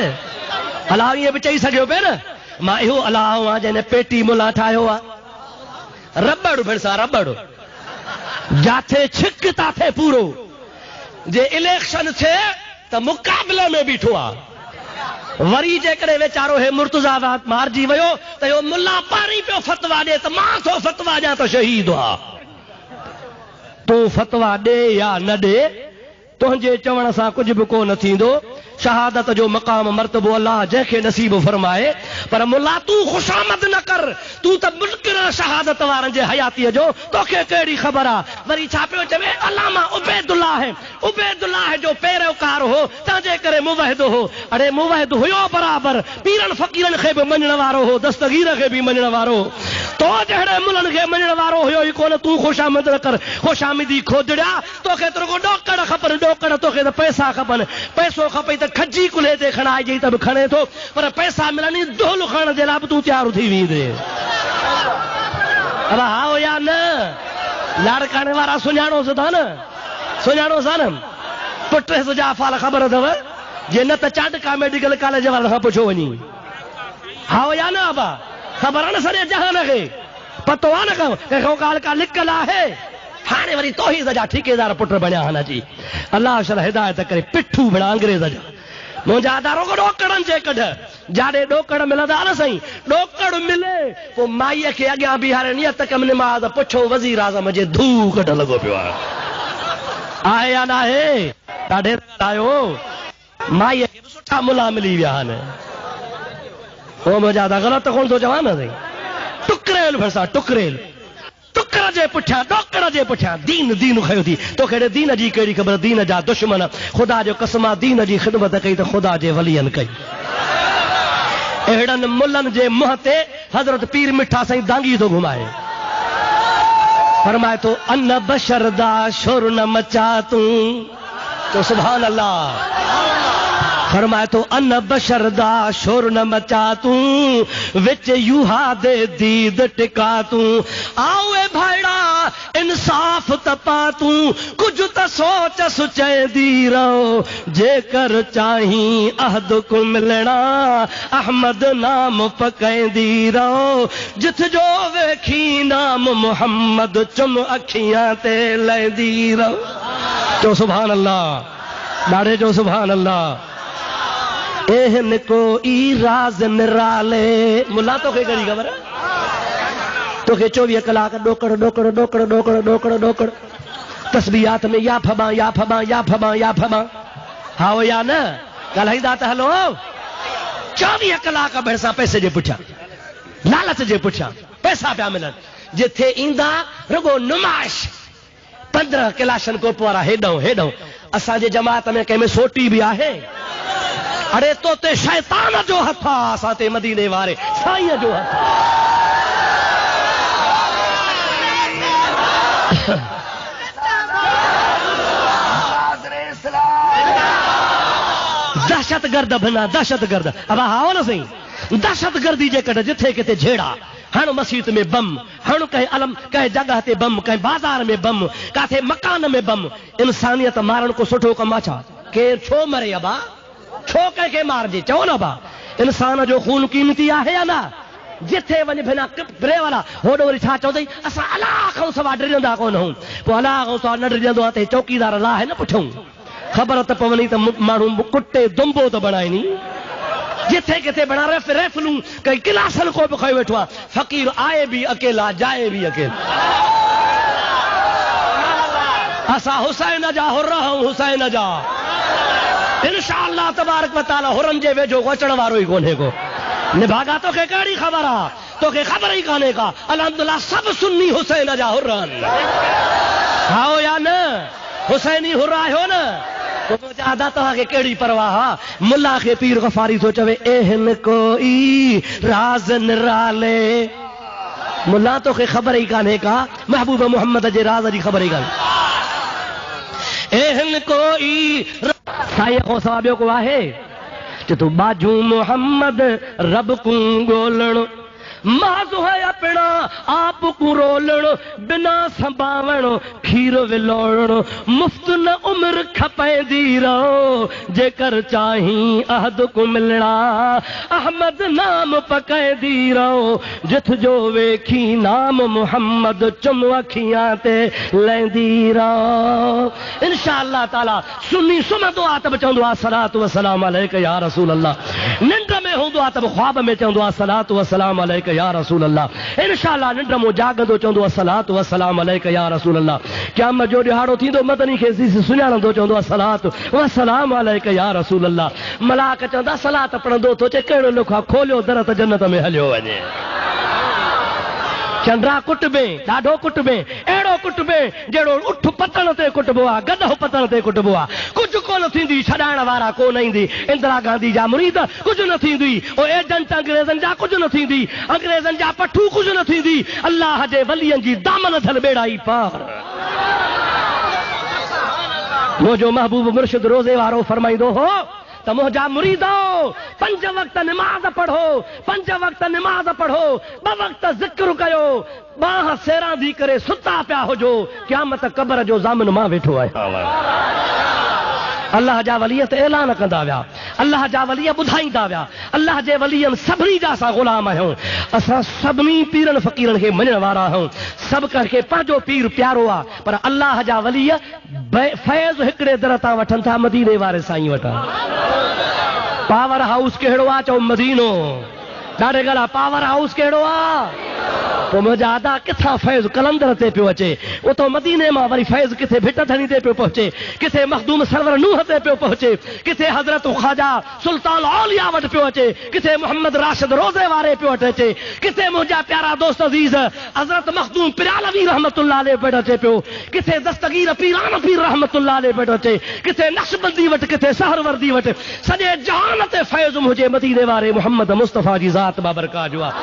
अलाह ईअं बि चई सघियो पियो न, मां इहो अलाह आहियां जंहिं पेटी मुला ठाहियो आहे। रबड़ भरिसां रबड़ जाथे छिक ताथे पूरो, जे इलेक्शन थिए त मुक़ाबले में बीठो आहे, वरी जेकॾहिं वीचारो हे मुर्तज़ा मारिजी वियो त इहो मुला पाणी पियो फतवा ॾे त मां थो फतवा ॾियां त शहीद आहे। तूं फतवा ॾे या न ॾे, तुंहिंजे चवण सां कुझु बि कोन थींदो। शहादत जो मक़ाम मर्तबो अल्लाह जंहिंखे नसीब फरमाए। पर मुला तूं खुशामद न कर, तूं त मुनकिर शहादत वारनि जे हयातीअ जो, तोखे कहिड़ी ख़बर आहे। वरी छा पियो चवे, अलामा उबैदुल्लाह जो पैरोकार हो, तंहिंजे करे मुवहिद हो। अड़े मुवहिद हुयो बराबर, पीरनि फ़क़ीरनि खे बि मञण वारो हो, दस्तगीर खे बि मञण वारो। तो जहिड़े मुलनि खे मञण वारो हुयो ई कोन। तूं खुशामद न कर, खुशामदी खोजड़िया। तोखे त रुगो ॾोकड़ खपनि, ॾोकड़। तोखे त पैसा खपनि, पैसो खपई त खजी कुल्हे ते खणाइजे त बि खणे थो, पर पैसा मिलनि दोल खणण जे लाइ बि तूं तयारु थी वेंदे। अब हाओ या न, लाड़काणे वारा सुञाणोसि था न, सुञाणोसि न। पुट जा फाल ख़बर अथव, जे न त चांडका मेडिकल कॉलेज वारनि खां पुछो वञी। हाओ या न अबा, ख़बर आहे न सॼे जहान खे, पतो आहे न कंहिंखां ॻाल्हि का लिकल आहे। हाणे वरी तौहीद जा ठेकेदार पुट बणिया आहिनि अची। अलाह शल हिदायत करे, पिठू भेणा अंग्रेज़ जा मुंहिंजा दारो ॾोकड़नि जे कढ, जाॾे ॾोकड़ मिलंदा न साईं, ॾोकड़ मिले पोइ माईअ खे अॻियां बीहारे नियत कम निमाज़ पुछो वज़ीर आज़म जे धू कढ लॻो पियो आहे या न आहे? ॾाढे आयो माईअ खे सुठा मुला मिली विया आहिनि। पोइ मुंहिंजा दा ग़लति कोन थो चवां न साईं, टुकरेल भरिसां टुकरेल, टुकर जे पुठियां ॾोकड़ जे पुठियां दीन दीन खयो थी। तोखे दीन जी कहिड़ी ख़बर? दीन जा दुश्मन ख़ुदा जो कसम दीन जी ख़िदमत कई त ख़ुदा जे वलियनि कई। अहिड़नि मुलनि जे मुंहं ते हज़रत पीर मिठा साईं दांगी थो घुमाए। फरमाए थो अन बशर दा शोर न मचा तूं, तो सुभान अल्लाह। फरमाए तो अन बशर दा शोर न मचा तूं, विच यूहा दे दीद टिका तूं। आओ ए भाईड़ा इंसाफ तपा तूं, कुछ त सोच सुचैंदी रहो। जेकर चाही अहद को मिलना, अहमद नाम पकैंदी रहो। जिथ जो वेखी नाम मोहम्मद, चुम अखियां ते लैंदी रहो। तो सुभान अल्लाह, ॾाढे जो सुभान अल्लाह। एहन को ई राज निराले। मुला तोखे कहिड़ी ख़बर? तोखे 24 कलाक ॾोकड़ ॾोकड़ ॾोकड़ ॾोकड़ ॾोकड़ ॾोकड़, तस्बीहात में या फबा या फबा या फबा या फबा। हाओ या न, ॻाल्हाईंदा त हलो। 24 कलाक भरिसां पैसे जे पुठियां, लालच जे पुठियां पैसा पिया मिलनि। जिथे ईंदा रुगो नुमाइश। 15 कैलाशन कोप वारा हेॾो हेॾो। असांजे जमात में कंहिंमें सोटी बि आहे। अरे तो ते शैतान जो हथ आहे, असां ते मदीने वारे साईं जो हथ। दहशतगर्द बना दहशतगर्द। अब हाओ न सही, दहशतगर्दी जे कॾहिं जिथे किथे झेड़ा हण, मस्जिद में बम हण, कंहिं अलम कंहिं जगह ते बम, कंहिं बाज़ार में बम, काथे मकान में बम। इंसानियत मारण को सुठो कमु छा? केर छो मरे अबा? छो कंहिंखे मारजे? चओ न बा, इंसान जो खून कीमती आहे या न? जिथे वञ बिना किबरे वाला होॾो वरी छा चवंदई, असां अलाह खां सवाइ डिॼंदा कोन हूं। पोइ अलाह खां सवाइ न डिॼंदो आहे त चौकीदार अलाह आहे न पुठूं। ख़बर त पवनी त माण्हू कुटे दुंबो त बणाइनी। जिथे किथे बणा रेफलूं कई क्लासन को बि खयो वेठो आहे। फ़क़ीर आए बि अकेला, जाए बि अकेला। असां हुसैन जा हुर हूं, हुसैन जा। इंशाअल्लाह तबारक व तआला हुरन जे वेझो अचण वारो ई कोन्हे को। निभागा तोखे कहिड़ी ख़बर आहे? तोखे ख़बर ई कान्हे का। अल्हम्दुलिल्लाह सब सुन्नी हुसैन जा हुर आहिनि। हाओ या न? हुसैनी हुर आहियो न? ज्यादा तव्हांखे कहिड़ी परवाह आहे? मुल्ला खे पीर गफ़ारी थो चवे एहन कोई राज निराले। मुल्ला तोखे ख़बर ई कान्हे का? महबूब मोहम्मद जे राज जी ख़बर ई कान्हे। एहन कोई साईं खां सवाइ ॿियो को आहे? तूं बाजू मोहम्मद रब को ॻोल्हण, माज़ है अपना आप को रोलण, बिना संभावण खीर विलोण, मुफ्त न उम्र खपैंदी रहो। जेकर चाही अहद को मिलना, अहमद नाम पकैंदी रहो। जिथ जो वेखी नाम मोहम्मद, चुम अखियां ते लैंदी रहो। इंशाअल्लाह ताला सुन्नी सुम्हंदो आहे त बि चवंदो आहे सलातु व सलाम अलैका या रसूल अल्लाह। निंड में हूंदो आहे त बि ख्वाब में चवंदो आहे सलातु व सलाम अलैका या रसूल अल्लाह। इंशाअल्लाह निंड मो जागंदो चवंदो अस्सलातु वस्सलाम अलैका या रसूल अल्लाह। क़यामत जो ॾिहाड़ो थींदो मदनी खे सुञाणंदो चवंदो अस्सलातु वस्सलाम अलैका या रसूल अल्लाह। मलाक चवंदा सलात पढ़ंदो तो चे कहिड़ो लिखा खोलियो दर त जन्नत में हलियो वञे। चंद्रा कुटबे ॾाढो कुटबे अहिड़ो कुटबे जहिड़ो उठ पतन ते कुटबो आहे, गदह पतन ते कुटबो आहे। कुझु कोन थींदी, छॾाइण वारा कोन ईंदी। इंदिरा गांधी जा मुरीद कुझु न थींदी, ओ एजेंट अंग्रेज़नि जा कुझु न थींदी, अंग्रेज़नि जा पठू कुझु न थींदी। अल्लाह जे वलियनि जी दामन थियल बेड़ा ई पार। मुंहिंजो महबूब मुर्शिद रोज़े वारो फरमाईंदो हो त मुंहिंजा मुरीदो 5 वक्त निमाज़ पढ़ो, 5 वक्त निमाज़ पढ़ो, 2 वक्त ज़िक्र कयो, बाह सेरांदी करे सुता पिया हुजो, क़यामत क़ब्र जो ज़ामिन मां वेठो आहियां। अल्लाह जा वली त ऐलान कंदा विया, अल्लाह जा वली ॿुधाईंदा विया, अल्लाह जे वलियनि सभिनी जा असां ग़ुलाम आहियूं। असां सभिनी पीरनि फ़क़ीरनि खे मञण वारा आहियूं। सभु कंहिंखे पंहिंजो पीर प्यारो आहे, पर अल्लाह जा वली फैज़ हिकिड़े दर तां वठनि था, मदीने वारे साईं वटां। पावर हाउस कहिड़ो आहे? चओ मदीनो। ॾाढे ॻाल्हि, पावर हाउस कहिड़ो आहे? पोइ मुंहिंजा अदा किथां फैज़ कलंदर ते पियो अचे, उतो मदीने मां वरी फैज़ किथे भिट धणी ते पियो पहुचे, किथे मखदूम सरवर नूह ते पियो पहुचे, किथे हज़रत ख्वाजा सुल्तान औलिया वटि पियो अचे, किथे मोहम्मद राशिद रोज़े वारे पियो वटि अचे, किथे मुंहिंजा प्यारा दोस्त अज़ीज़ हज़रत मखदूम पिरालवी रहमतुल्लाह अलैह वटि अचे पियो, किथे दस्तगीर पीरान पीर रहमतुल्लाह अलैह वटि अचे, किथे नक्शबंदी वटि, किथे सहरवर्दी वटि। सॼे जहान ते फैज़ मुंहिंजे मदीने वारे मोहम्मद मुस्तफ़ा जी ज़ात बाबरकात जो आहे।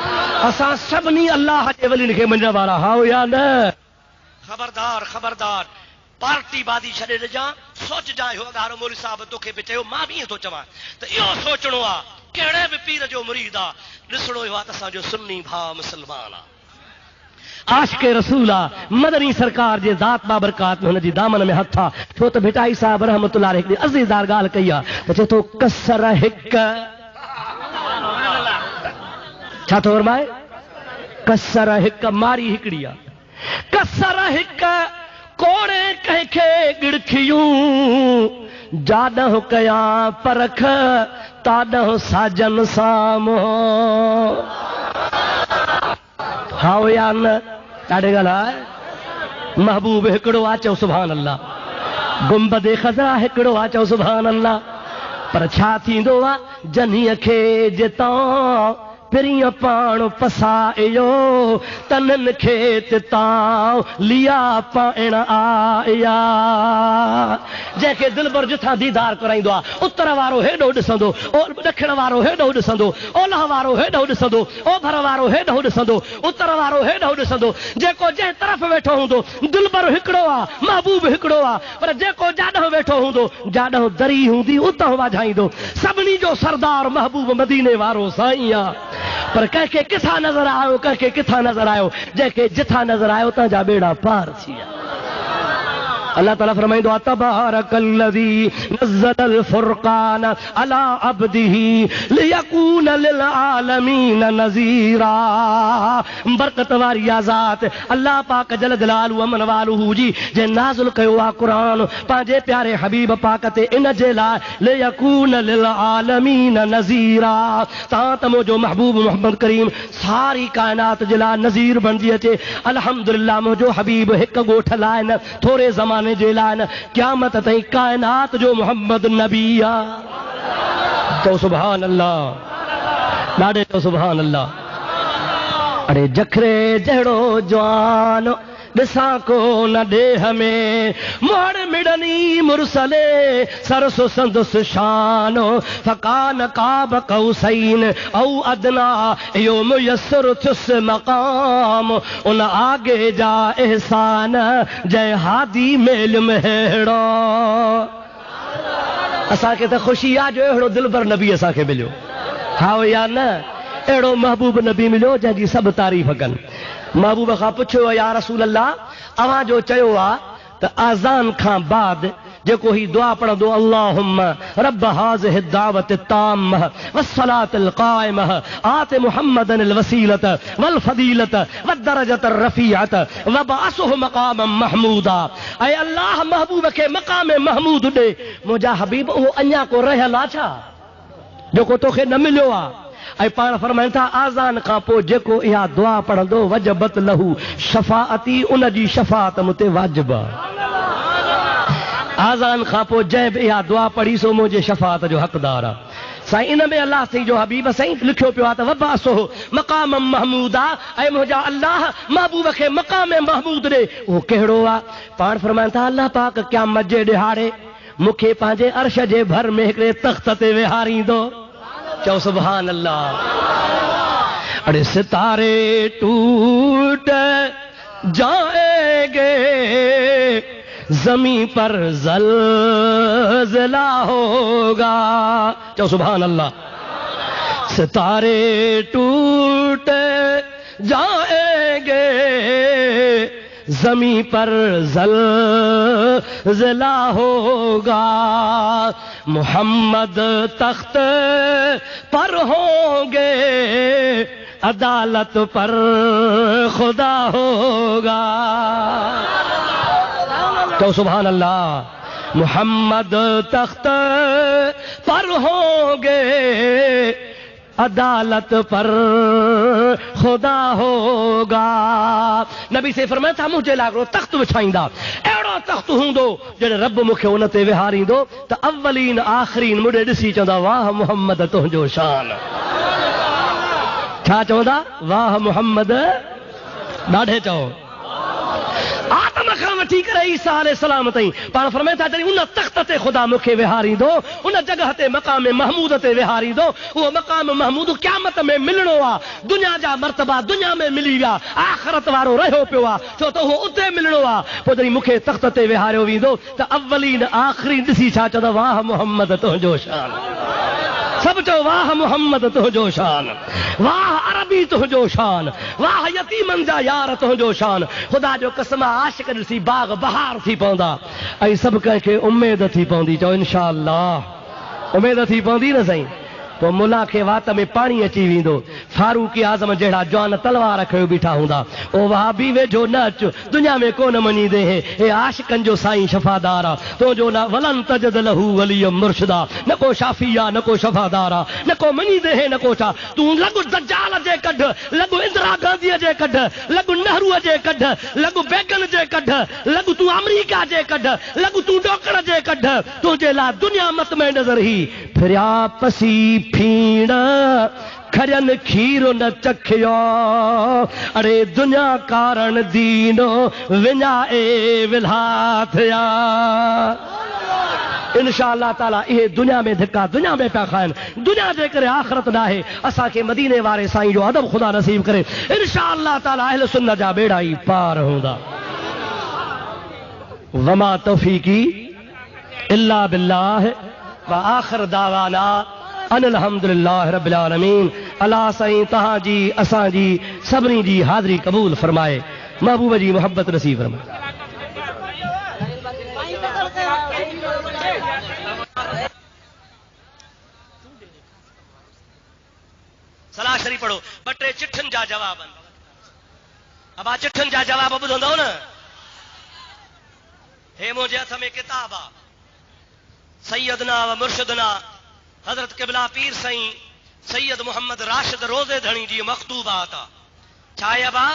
असां सभिनी अल्लाह जे वलियुनि खे मञण वारा हाओ या न? ख़बरदार ख़बरदार, पार्टी बादी छॾे ॾिजां, सोच जाए हो अगारो मौलवी साहब तोखे बि चयो, मां बि ईअं थो चवां त इहो सोचणो आहे कहिड़े बि पीर जो मुरीद आहे, ॾिसणो इहो आहे त असांजो सुन्नी भाउ मुस्लमान आहे, आशिक़ रसूल आहे, मदनी सरकार जे ज़ात बाबरकात में हुनजी दामन में हथ आहे। छो त भिटाई साहब रहमतुल्लाह अलैह हिकिड़ी अज़ीज़दार ॻाल्हि कई आहे त चए थो कसर हिक, छा थो फरमाए? कसर हिक मारी हिकिड़ी आहे, कसर हिक कोड़े कंहिंखे गिड़खियूं, जाॾो कयां परख ताॾो साजन साम्हूं। हाओ या न? ॾाढे ॻाल्हि आहे। महबूब हिकिड़ो आहे, चओ सुभान अल्लाह। गुंबद ख़ज़रा हिकिड़ो आहे, चओ सुभान अल्लाह। पर छा थींदो आहे जनीअ खे जितां पिरीअ पाण पसायो, तननि खे तितां लिया पाइण आया। जंहिंखे दिलबर जिथां दीदार कराईंदो आहे, उत्तर वारो हेॾो ॾिसंदो, ॾखिण वारो हेॾो ॾिसंदो, ओलह वारो हेॾो ॾिसंदो, ओभर वारो हेॾो ॾिसंदो, उत्तर वारो हेॾो ॾिसंदो। जेको जंहिं तरफ़ वेठो हूंदो दिलबर हिकिड़ो आहे, महबूब हिकिड़ो आहे, पर जेको जाॾो वेठो हूंदो, जाॾो दरी हूंदी उतां वाझाईंदो। सभिनी जो सरदार महबूब मदीने वारो साईं आहे। पर कंहिंखे किथां नज़र आयो, कंहिंखे किथां नज़र आयो, जंहिंखे जिथां नज़र आयो तव्हांजा बेड़ा पार थी विया। अल्लाह ताला फरमाईंदो आहे तबारकल्लज़ी नज़्ज़ल फुरक़ान अला अब्दिही लियकून लिल आलमीन नज़ीरा। बरकत वारी ज़ात अल्लाह पाक जल जलालहू अमन वालहू जी जे नाज़िल कयो आहे क़ुरान पंहिंजे प्यारे हबीब पाक ते, इन जे लाइ लियकून लिल आलमीन नज़ीरा, तव्हां त मुंहिंजो महबूब मोहम्मद करीम सारी काइनात जे लाइ नज़ीर बणिजी अचे। अल्हम्दुलिल्लाह मुंहिंजो हबीब हिकु ॻोठ लाइ न, थोरे ज़माने जे लाइ न, क़यामत ताईं काइनात जो मोहम्मद नबी आहे। चओ सुभान अल्लाह, ॾाढे चओ सुभान अल्लाह। अरे जखरे जहिड़ो जवान ॾिसां को न ॾेह में, मोड़ मिड़नी मुरसले सरसो संदुस शानो, फकान काब कौसैन औ अदना, यो मुयस्सर थियुस मक़ाम, उन आगे जा एहसान जय हादी मेल मेड़ो। असांखे त ख़ुशी आहे जो अहिड़ो दिलबर नबी असांखे मिलियो, हाओ या न? अहिड़ो महबूब नबी मिलियो जंहिंजी सभु तारीफ़ कनि। महबूब खां पुछियो या रसूल अल्लाह, अवां जो चयो आहे त आज़ान खां बाद जेको ही दुआ पढ़ंदो, अल्लाहुम्मा रब्ब हाज़िहि दावत ताम्मा वस्सलातिल क़ाइमा आति मुहम्मदनिल वसीलत वल फदीलत वद्दरजत रफ़ीअत वबअसहु मक़ामम महमूदा। ऐं अल्लाह महबूब खे मक़ाम महमूद ॾे। मुंहिंजा हबीब उहो अञा को रहियल आहे छा जेको तोखे न मिलियो आहे? ऐं पाण फरमाइनि था आज़ान खां पोइ जेको इहा दुआ पढ़ंदो वजबत लहू शफ़ाअती, उन जी शफ़ाअत मूं ते वाजिब आहे। आज़ान खां पोइ जंहिं बि इहा दुआ पढ़ी सो मुंहिंजे शफ़ाअत जो हक़दार आहे। साईं इन में अलाह साईं जो हबीब साईं लिखियो पियो आहे त वबासो मक़ाम महमूद आहे, ऐं मुंहिंजा अलाह महबूब खे मक़ाम महमूद ॾे। उहो कहिड़ो आहे? पाण फरमाइनि था अलाह पाक क़यामत जे ॾिहाड़े मूंखे पंहिंजे अर्श जे भर में हिकिड़े तख़्त ते वेहारींदो। चओ सुभान अल्लाह। अरे सितारे टूट जाएंगे, जमीन पर ज़लज़ला होगा। चलो सुभान अल्लाह। सितारे टूट जाएंगे, जमीन पर ज़लज़ला होगा। मोहम्मद तख्त पर होंगे, अदालत पर खुदा होगा। तो सुभान अल्लाह। मोहम्मद तख्त पर होंगे, अदालत पर खुदा होगा। नबी से फरमाया था मुझे लागो तख्त विछाईंदा, अहिड़ो तख्त हूंदो जॾहिं रब मूंखे उन ते विहारींदो त अवलीन आख़िरीन मुड़े ॾिसी चवंदा वाह मोहम्मद तुंहिंजो शान। छा चवंदा? वाह मोहम्मद। ॾाढे चओ। आदम खां वठी करे ईसा अलैहिस्सलाम ताईं पाण फरमाए था जॾहिं उन तख़्त ते ख़ुदा मूंखे विहारींदो, उन जॻह ते मक़ाम महमूद ते विहारींदो, उहो मक़ाम महमूद क़यामत में मिलणो आहे। दुनिया जा मर्तबा दुनिया में मिली विया, आख़िरत वारो रहियो पियो आहे, छो त उहो उते मिलणो आहे। पोइ जॾहिं मूंखे तख़्त ते विहारियो वेंदो त अवलीन आख़िरीन ॾिसी छा चवंदा वाह मोहम्मद तुंहिंजो शान। सब चओ वाह मोहम्मद तुंहिंजो शान, वाह अरबी तुंहिंजो शान, वाह यतीमन जा यार तुंहिंजो शान। ख़ुदा जो कसम आशिक ॾिसी बाग बहार थी पवंदा, ऐं सभु कंहिंखे उमेद थी पवंदी। चओ इंशा अल्लाह। उमेद थी पवंदी न साईं। पोइ मुला खे वात में पाणी अची वेंदो। फारूक आज़म जहिड़ा जवान तलवार खयो बीठा हूंदा, ओ वहाबी वेझो न अच, दुनिया में कोन मञींदे हे आशिकनि जो साईं शफ़ादार आहे। तुंहिंजो न वलन तजद लहू वली मुर्शिदा, न को शाफ़ी आहे न को शफ़ादार आहे, न को मञींदे हे न को छा। तूं लॻु दज्जाल जे कढ, लॻु इंदिरा गांधीअ जे कढ, लॻु नेहरूअ जे कढ, लॻु बेगन जे कढ, लॻु तूं अमरीका जे कढ, लॻु तूं डोकड़ जे कढ, तुंहिंजे लाइ दुनिया मत में नज़र ही फिरिया पसी फीण खरन खीर न चखियो। अरे दुनिया कारण दीनो विञाए विल्हा थिया। इंशा अल्लाह ताला इहे दुनिया में धिका दुनिया में पिया खाइनि, दुनिया जे करे आख़िरत न आहे। असांखे मदीने वारे साईं जो अदब ख़ुदा नसीब करे। इंशा अल्लाह ताला अहल सुन्नत जा बेड़ा ई पार हूंदा। वमा तौफीकी इल्ला बिल्लाह व आखिर दावाना अनिल हम्दुलिल्लाह रब्बिल आलमीन। अल्लाह साईं तहां जी असां जी सभिनी जी हाज़िरी क़बूल फरमाए, महबूब जी मोहब्बत नसीब फरमाए। सलाह शरीफ़ पढ़ो। ॿ टे चिठियुनि जा जवाब आहिनि। अब चिठियुनि जा जवाब ॿुधंदव न। हे मुंहिंजे हथ में किताब आहे, सैयदना व मुर्शिदना हज़रत क़िबला पीर साईं सैयद मोहम्मद राशिद रोज़े धणी जी मख़तूबात आहे। छा आहे बा?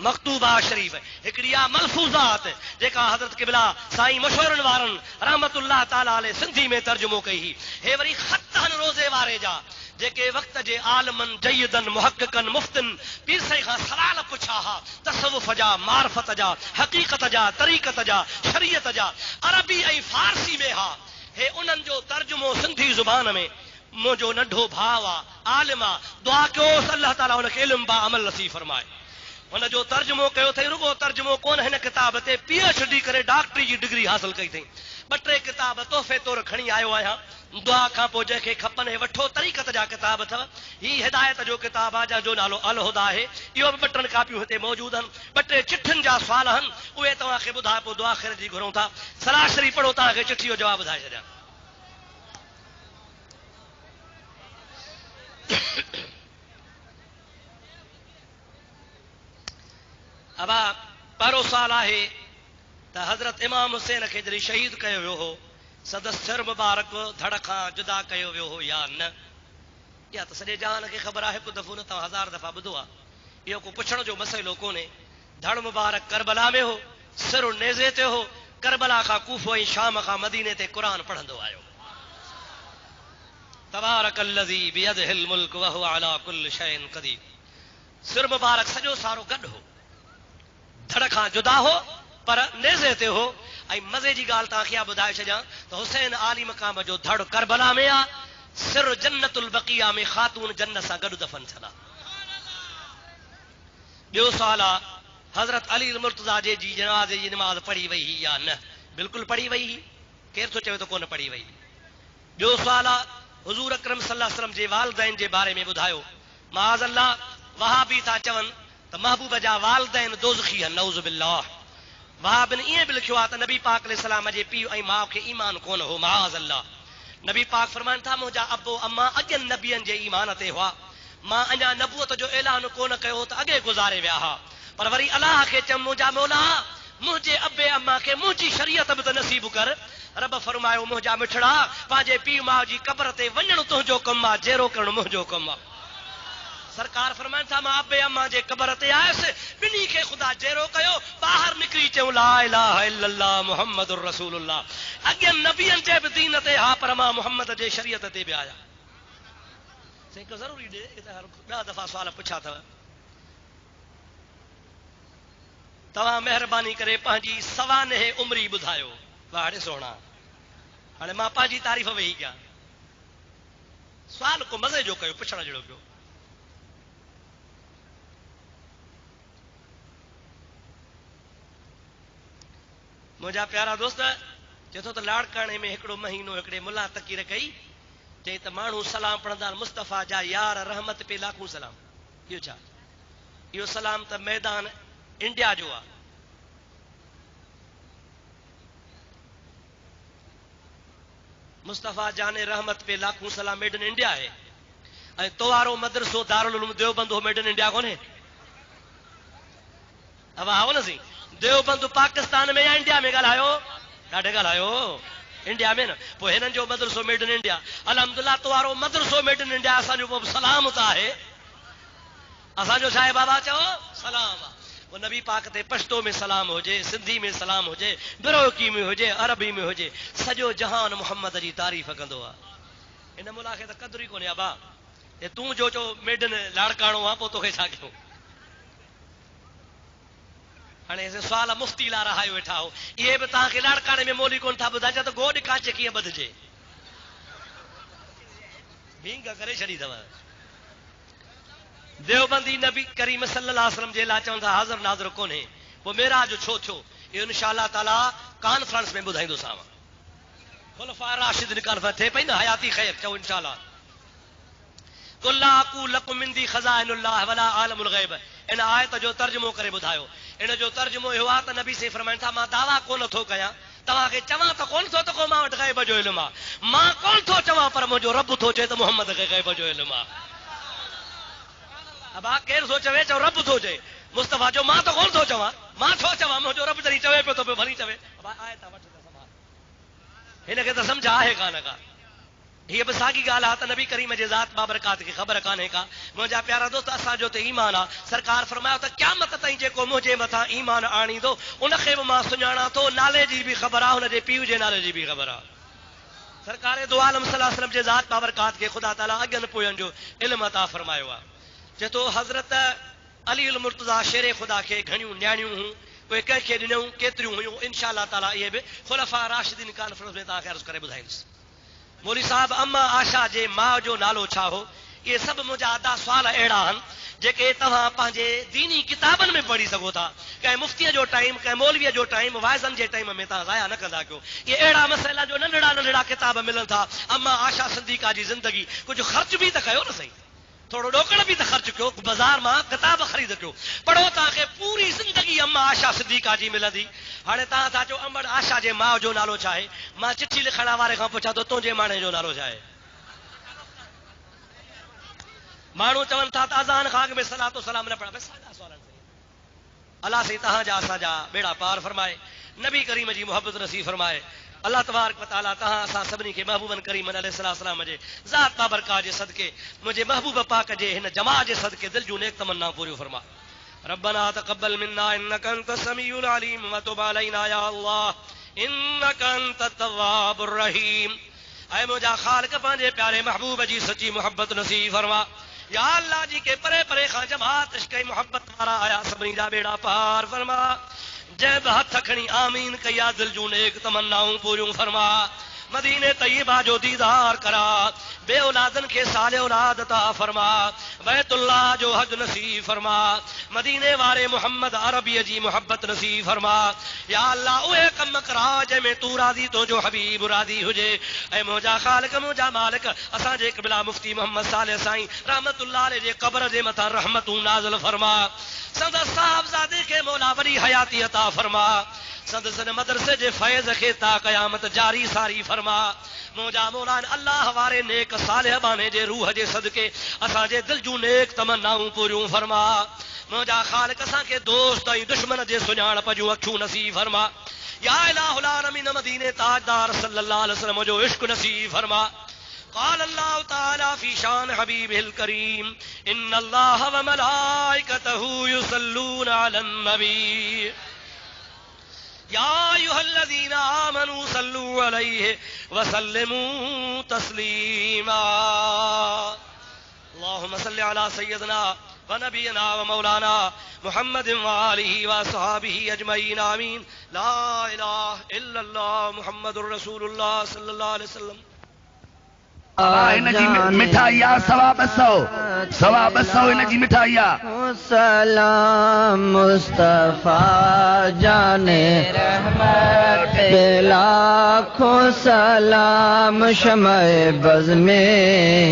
मख़तूबा शरीफ़ हिकिड़ी आहे मलफूज़ात जेका हज़रत क़िबला साईं मशहूरनि वारनि रहमतुल्लाह ताला अलैह सिंधी में तर्जुमो कई हुई। हे वरी ख़त आहिनि रोज़े वारे जा जेके वक़्त जे आलमन जयदन मुहक़क़न मुफ्तिन पीर साईं खां सवाल पुछा हा, तसव्वुफ़ जा, मारिफत जा, हक़ीक़त जा, तरीक़त जा, शरीयत जा, अरबी ऐं फारसी में हा। हे उन्हनि जो तर्जुमो सिंधी ज़ुबान में मुंहिंजो नंढो भाउ आहे, आलिम आहे। दुआ कयोसि अल्लाह ताला हुनखे इल्म बा अमल नसीब फरमाए। हुन जो तर्जुमो कयो अथई, रुगो तर्जुमो कोन, हिन किताब ते PhD करे डॉक्टरी जी डिग्री हासिल कई अथई। ॿ टे किताब तोहफ़े तौरु खणी आयो आहियां। दुआ खां पोइ जंहिंखे खपनि हे वठो। तरीक़त जा किताब अथव। ही हिदायत जो किताब आहे जंहिंजो नालो अल हुदा आहे। इहो बि 2 3 कापियूं हिते मौजूद आहिनि। 2 टे चिठियुनि जा सुवाल आहिनि, उहे तव्हांखे ॿुधाए पोइ दुआ ख़ैर जी घुरूं था। सलाह शरीफ़ पढ़ो, तव्हांखे चिठी जो जवाबु ॿुधाए छॾियां। अबा पहिरों साल आहे त हज़रत इमाम हुसैन खे जॾहिं शहीद कयो वियो हो, सदस सिर मुबारक धड़ खां जुदा कयो वियो हो या न। या तो सॼे जहान खे ख़बर आहे, हिकु दफ़ो न तव्हां 1000 दफ़ा ॿुधो आहे। इहो को पुछण जो मसइलो कोन्हे। धड़ मुबारक करबला में हो, सिर नेज़े ते हो, करबला खां कूफो ऐं शाम खां मदीने ते क़ुरान पढ़ंदो आयो। तबारकल्लज़ी बियदिहिल मुल्क व हुवा अला कुल्लि शैइन क़दीर। सिर मुबारक सॼो सारो गॾु हो, धड़ खां जुदा हो पर नेज़े ते हो। ऐं मज़े जी ॻाल्हि तव्हांखे ॿुधाए छॾियां त हुसैन आली मक़ाम जो धड़ करबला में आहे, सिर जन्नतुल बक़िया में ख़ातून जन्नत सां गॾु दफ़न थियल आहे। ॿियो सुवाल आहे हज़रत अली मुर्तज़ा जी जनाज़े जी नमाज़ पढ़ी वई हुई या न? बिल्कुलु पढ़ी वई हुई, केरु थो चवे त कोन पढ़ी वई। ॿियो सुवाल आहे हुज़ूर अकरम सल्लल्लाहु अलैहि वसल्लम जे वालिदैन जे बारे में ॿुधायो। माज़ अल्लाह वहाबी था चवनि त महबूब जा वालिदैन दोज़खी आहिनि, नऊज़ बिल्लाह। वहाबिन ईअं बि लिखियो आहे त नबी पाक अलैहिस्सलाम जे पीउ ऐं माउ खे ईमान कोन हो, माज़ अल्लाह। नबी पाक फरमाइनि था मुंहिंजा अबो अम्मा अॻियनि नबियनि जे ईमान ते हुआ, मां अञा नबूअत जो ऐलान कोन कयो त अॻे गुज़ारे विया हा। पर वरी अलाह खे चयमि मुंहिंजा मौला मुंहिंजे अबे अम्मा खे मुंहिंजी शरीयत बि त नसीब कर। रब फरमायो मुंहिंजा मिठड़ा पंहिंजे पीउ माउ जी क़बर ते वञणु तुंहिंजो कमु आहे, जेरो करणु मुंहिंजो कमु आहे। सरकार फरमाइनि था मां अबे अम्मा जे क़बर ते आयुसि, ॿिन्ही खे ख़ुदा जेरो कयो, ॿाहिरि निकिरी चयूं ला इलाहा इल्लल्लाह मुहम्मदुर रसूलुल्लाह। अॻियनि नबियनि जे बि दीन ते हा, पर मां मुहम्मद जे शरीयत ते बि आहियां। हिकु ज़रूरी ॾह दफ़ा सुवाल पुछा अथव। तव्हां महिरबानी करे पंहिंजी सवानहे उमिरि ॿुधायो। वाह सोना, हाणे मां पंहिंजी तारीफ़ वेही कयां, सुवाल को मज़े जो कयो, पुछण जहिड़ो कयो। मुंहिंजा प्यारा दोस्त, चए थो त लाड़काणे में हिकिड़ो महीनो हिकिड़े मुला तकीर कई, चई त माण्हू सलाम पढ़ंदा मुस्तफ़ा जा यार रहमत पे लाखूं सलाम। इहो छा? इहो सलाम त मैदान इंडिया जो आहे। मुस्तफ़ा जाने रहमत पे लाखूं सलाम मेड इन इंडिया है। ऐं तो वारो मदरसो दारुल उलूम देवबंद हो मेड इन इंडिया कोन्हे। अब आओ न सी, देवबंद पाकिस्तान में या इंडिया में ॻाल्हायो? ॾाढे ॻाल्हायो इंडिया में न। पोइ हिननि जो मदरसो मेड इन इंडिया, अलहमदुलिल्लाह तो वारो मदरसो मेड इन इंडिया। असांजो पोइ सलाम त आहे, असांजो छा आहे बाबा? चओ सलाम आहे। वो नबी पाक ते पश्तो में सलाम हुजे, सिंधी में सलाम हुजे, बिरोकी में हुजे, अरबी में हुजे, सॼो जहान मुहम्मद जी तारीफ़ कंदो आहे। हिन मुला खे त क़दुरु ई कोन्हे अबा। तूं जो चो मेड इन लाड़काणो आहे, पोइ तोखे छा कयूं? हाणे सुवाल मुफ़्ती लाइ रहायो वेठा हो। इहे बि तव्हांखे लाड़काणे में मोली कोन था ॿुधाए त गोॾ कांच कीअं ॿधजे, भींग करे छॾी अथव। देवबंदी नबी करीम सल्लल्लाहु अलैहि वसल्लम जे लाइ चवंदा हाज़िर नाज़िर कोन्हे। पोइ मेराज छो थियो? इहो इंशाअल्लाह ताला कॉन्फ्रेंस में ॿुधाईंदोसांव। खुलफाए राशिदीन कॉन्फ्रेंस थिए पई न, हयाती ख़ैर। चओ इंशाअल्लाह। कुल ला अक़ूलु लकुम इंदी ख़ज़ाइनुल्लाह वला आलमुल ग़ैब। इन आयत जो तर्जुमो करे ॿुधायो। इन जो तर्जुमो इहो आहे त नबी से फरमाइनि था मां दावा कोन थो कयां, तव्हांखे चवां त कोन थो त को मां वटि ग़ैब जो इल्मु आहे। मां कोन थो चवां, पर मुंहिंजो रब थो चए त मुहम्मद खे ग़ैब जो इल्मु आहे। अब केरु थो चवे? चओ रब थो चए। मुस्तफ़ा जो मां त कोन थो चवां, मां छो चवां? मुंहिंजो रब जॾहिं चवे पियो त पियो भली चवे। हिनखे त सम्झ आहे कान का। हीअ बि साॻी ॻाल्हि आहे त नबी करीम जे ज़ात बाबरकात खे ख़बर कान्हे का। मुंहिंजा प्यारा दोस्त, असांजो त ईमान आहे। सरकार फरमायो त क़यामत ताईं जेको मुंहिंजे मथां ईमान आणींदो उनखे बि मां सुञाणा थो, नाले जी बि ख़बर आहे, हुनजे पीउ जे नाले जी बि ख़बर आहे। सरकार दो आलम सल्लल्लाहु अलैहि वसल्लम जे ज़ात बाबरकात खे ख़ुदा ताला अॻियनि पोयनि जो इल्मु अता फरमायो आहे। चए थो हज़रत अली मुर्तज़ा शेरे ख़ुदा खे घणियूं न्याणियूं हुयूं, उहे कंहिंखे ॾिनऊं, केतिरियूं हुयूं, इंशाअल्लाह ताला इहे बि खुलफा राशिदीन कॉन्फ्रेंस में तव्हांखे अर्ज़ु करे ॿुधाईंदुसि। मौली साहब अम्मा आशा जे माउ जो नालो छा हो? इहे सभु मुंहिंजा अदा सुवाल अहिड़ा आहिनि जेके तव्हां पंहिंजे दीनी किताबनि में पढ़ी सघो था। कंहिं मुफ़्तीअ जो टाइम, कंहिं मौलवीअ जो टाइम, वाइज़नि जे टाइम में तव्हां ज़ाया न कंदा कयो। इहे अहिड़ा मसइला जो नंढड़ा नंढड़ा किताब मिलनि था। अम्मा आशा सिद्दीक़ा जी ज़िंदगी, कुझु ख़र्च बि त कयो न सही, थोरो ॾोकड़ बि त ख़र्च कयो, बाज़ार मां किताब ख़रीद कयो, पढ़ो, तव्हांखे पूरी ज़िंदगी अम्मा आशा सिद्दीक़ा जी मिलंदी। हाणे तव्हां था चओ अमर आशा जे माउ जो नालो छा आहे? मां चिठी लिखण वारे खां पुछां थो तुंहिंजे माणे जो नालो छा आहे? माण्हू चवनि था त अज़ान खां अॻु में सलातो सलाम न पढ़ा। बसि सादा सवाल आहिनि। अलाह साईं तव्हांजा असांजा बेड़ा पार फरमाए, नबी करीम जी मोहब्बत नसीब फरमाए। अल्लाह तबारक व तआला तहां असां सभिनी खे महबूबन करीम अलैहिस्सलाम जे ज़ात बाबरकात जे सदके मुंहिंजे महबूब पाक जे हिन जमा जे सदके दिल जूं नेक तमन्ना पूरियूं फरमा। रब्बना तक़ब्बल मिन्ना इन्नका अंतस समीउल अलीम व तुब अलैना या अल्लाह इन्नका अंतत तव्वाबुर रहीम। ऐ मुंहिंजा ख़ालिक पंहिंजे प्यारे महबूब जी सची मोहब्बत नसीब फरमा। या अल्लाह जी के परे परे खां जमात इश्क़ मोहब्बत वारा आया सभिनी जा बेड़ा पार फरमा। जंहिं बि हथ खणी आमीन कया दिल जूं नेक तमन्नाऊं पूरियूं फरमा। मदीने तय्यबा जो दीदार करा, बे औलादन के साले औलाद अता फरमा। बैतुल्लाह जो हज नसीब फरमा। मदीने वारे मोहम्मद अरबी जी मोहब्बत नसीब फरमा। या अल्लाह उहे कम करा जंहिंमें तू राज़ी तो जो हबीब राज़ी हुजे। ऐ मुंहिंजा ख़ालिक मुंहिंजा मालिक असांजे क़िबला मुफ्ती मोहम्मद साले साईं रहमतुल्लाह अलैहि जे क़ब्र जे मथां रहमतूं नाज़िल फरमा। संदस साहबज़ादे खे मौला वरी हयाती अता फरमा। संदस मदरसे जे फैज़ खे ता क़यामत जारी सारी फरमा। मुंहिंजा मौलान अल्लाह वारे नेक सालिह बाने जे रूह जे सदके असांजे दिल जूं नेक तमन्नाऊं पूरियूं फरमा। मुंहिंजा ख़ालिक असांखे दोस्त ऐं दुश्मन जे सुञाणप जूं अखियूं नसीब फरमा। या इलाहुल आलमीन मदीने ताजदार सल्लल्लाहु अलैहि वसल्लम जो इश्क नसीब फरमा। قال الله تعالى في شان حبيبه الكريم إن الله وملائكته يصلون على النبي يا أيها الذين آمنوا صلوا عليه وسلموا تسليما اللهم صل على سيدنا ونبينا ومولانا محمد وآله وصحابه أجمعين آمين لا إله إلا الله محمد رسول الله صلى الله عليه وسلم इन जी मिठाई सवा ॿ सौ इन जी मिठाई सलाम मुस्तफा जाने रहमत लाखों सलाम शमए बज़ में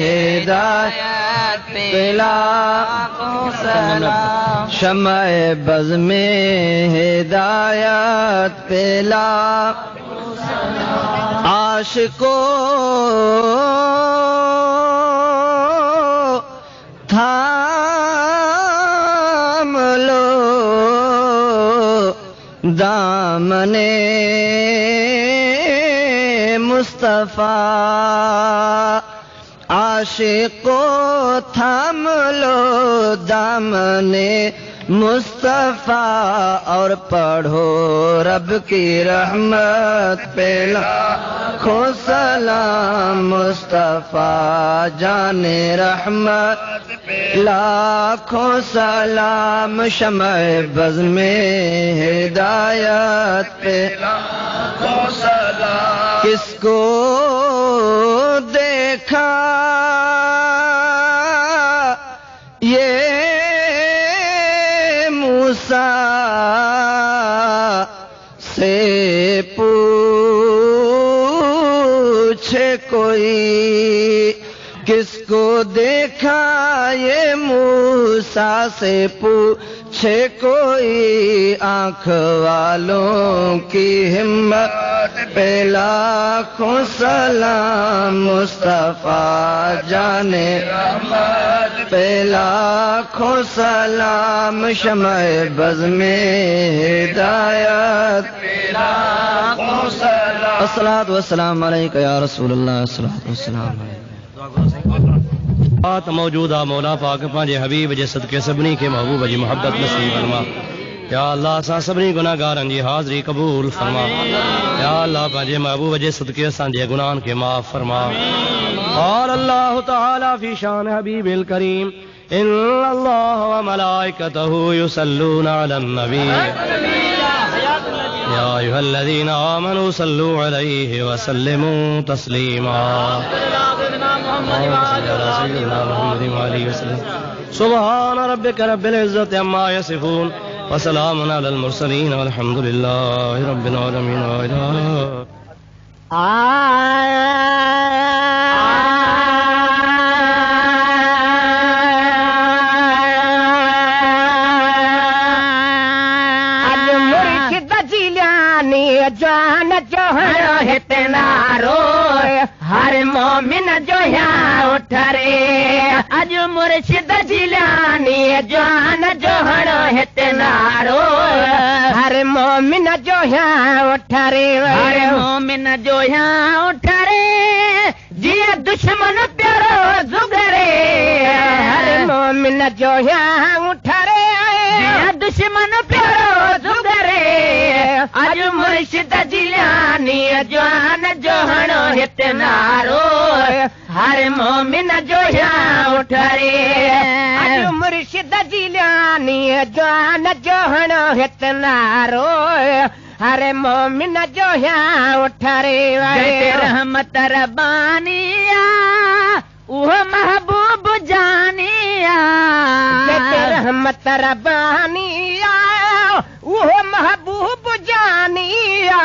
हिदायत लाखों सलाम शमए बज़ में हिदायत आशिको थाम लो दामने मुस्तफा आशिको थाम लो दामने मुस्तफा और पढ़ो रब की रहमत पे लाखों सलाम मुस्तफा जाने रहमत लाखों सलाम शमए बज़ में हिदायत पे लाखों सलाम किसको देखा ये से पूछे कोई किसको देखा ये मूसा से पूछे कोई आँख वालों की हिम्मत पे लाखों सलाम मुस्तफा जाने पे लाखों सलाम शमए बज़ में हिदायत लाखों सलाम अस्सलातु वस्सलाम अलैका या रसूलल्लाह अस्सलातु वस्सलाम बात मौजूदा मौला पाक पंहिंजे हबीब जे सदके सभिनी खे महबूब जी मोहब्बत नसीब फरमा। या अल्लाह असां सभिनी गुनाहगारनि जी हाज़री क़बूल फरमा। या अल्लाह पंहिंजे महबूब जे सदके असांजे गुनाहनि खे माफ़ फरमा। और अल्लाह तआला फी शान हबीबिल करीम इन्नल्लाह व मलाइकतहु युसल्लूना अलन नबी या अय्युहल्लज़ीना आमनू सल्लू अलैहि व सल्लिमू तस्लीमा सुब्हान रब्बिका रब्बिल इज्जति अम्मा यसिफून व सलामुन अलल मुरसलीन वल्हम्दुलिल्लाहि रब्बिल आलमीन। हर मोमिन जो या उठ रे अज मुर्शिद जिलानी जवान जो हणो हिते नारो हर मोमिन जो या उठ रे हर मोमिन जो या उठ रे जिया दुश्मन प्यारो जुगरे हर मोमिन जो या उठ रे जिया दुश्मन प्यारो जुगरे अज मुर्शिद जिलानी जवान जो हणो हिते नारो हर मोमिन जो या उठ रे अज मुर्शिद जिलानी जवान जो हणो हिते नारो हर मोमिन जो या उठ रे रहमत रबानिया उहो महबूब जानिया रहमत रबानिया उहो महबूब जानिया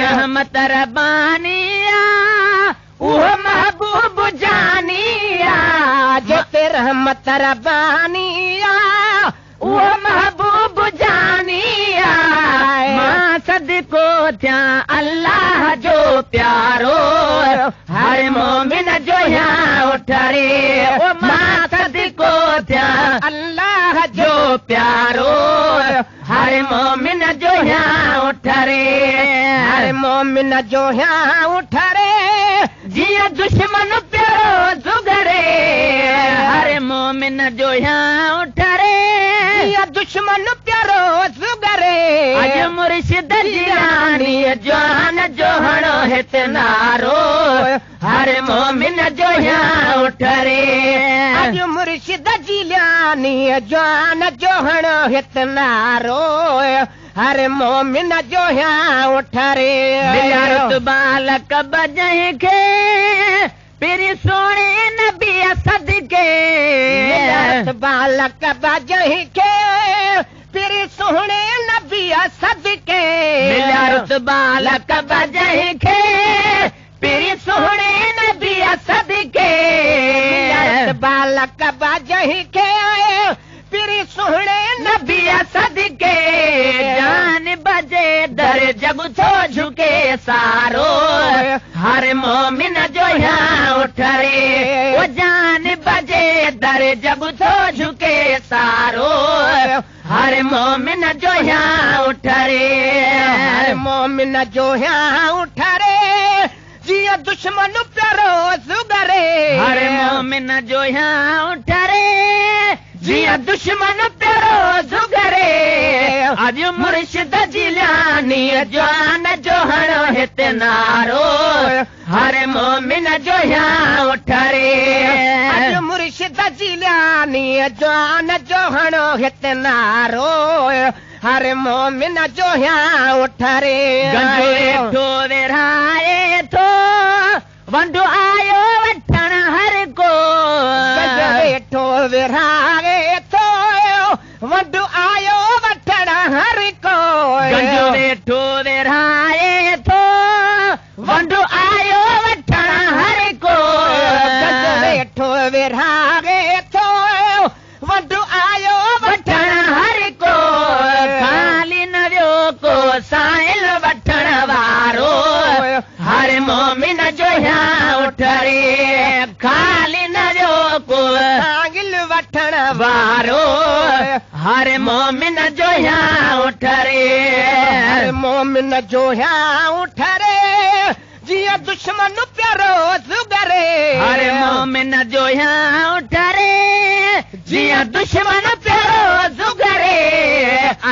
रहमत रबानिया उहो महबूब जानिया जेते रहमत रबानिया उहो महबूब जानिया मां सदको थिया अल्लाह जो प्यारो हर मोमिन जो या उठ रे मां सदको थिया अल्लाह जो प्यारो हर मोमिन जो या उठ रे हर मोमिन जो या उठ रे जिया दुश्मन प्यारो जुगरे हर मोमिन जो या उठ रे जिया दुश्मन प्यारो जुगरे अज मुर्शिद जिलानी जवान जो हणो हिते नारो हर मोमिन जो या उठ रे अज मुर्शिद जिलानी जवान जो हणो हिते नारो हर मोमिन जो या उठ रे बालक बजहि खे पिरी सोणे नबी सदके बालक बजहि खे पिरी सोणे नबी सदके बालक बजहि खे पिरी सोणे नबी सदके बालक बजहि खे पिरी सोणे नबी सदके जान बजे दर जब थो झुके सारो हर मोमिन जो या उठ रे वो जान बजे दर जब थो झुके सारो हर मोमिन जो या उठ रे हर मोमिन जो या उठ रे जिया दुश्मन प्यारो जुगरे हर मोमिन जो या उठ रे जिया दुश्मन प्यारो जुगरे अज मुर्शिद जिलानी जवान जो हणो हिते नारो हर मोमिन जो या उठ रे अज मुर्शिद जिलानी जवान जो हणो हिते नारो हर मोमिन जो या उठ रे गंजो विरहाए थो वंडो आयो वठण हर को वेठो विरहाए थो वंडो आयो वठण हर को गंजो वेठो विरहाए थो वंडो आयो वठण हर को वेठो विरहाए थो वंडो आयो वठण हर को खाली न वियो को साइल वठण वारो हर मोमिन जो या उठ रे खाली न वियो को साइल वठण वारो हर मोमिन जो या उठ रे हर मोमिन जो या उठ रे जिया दुश्मन प्यारो जुगरे हर मोमिन जो या उठ रे जिया दुश्मन प्यारो जुगरे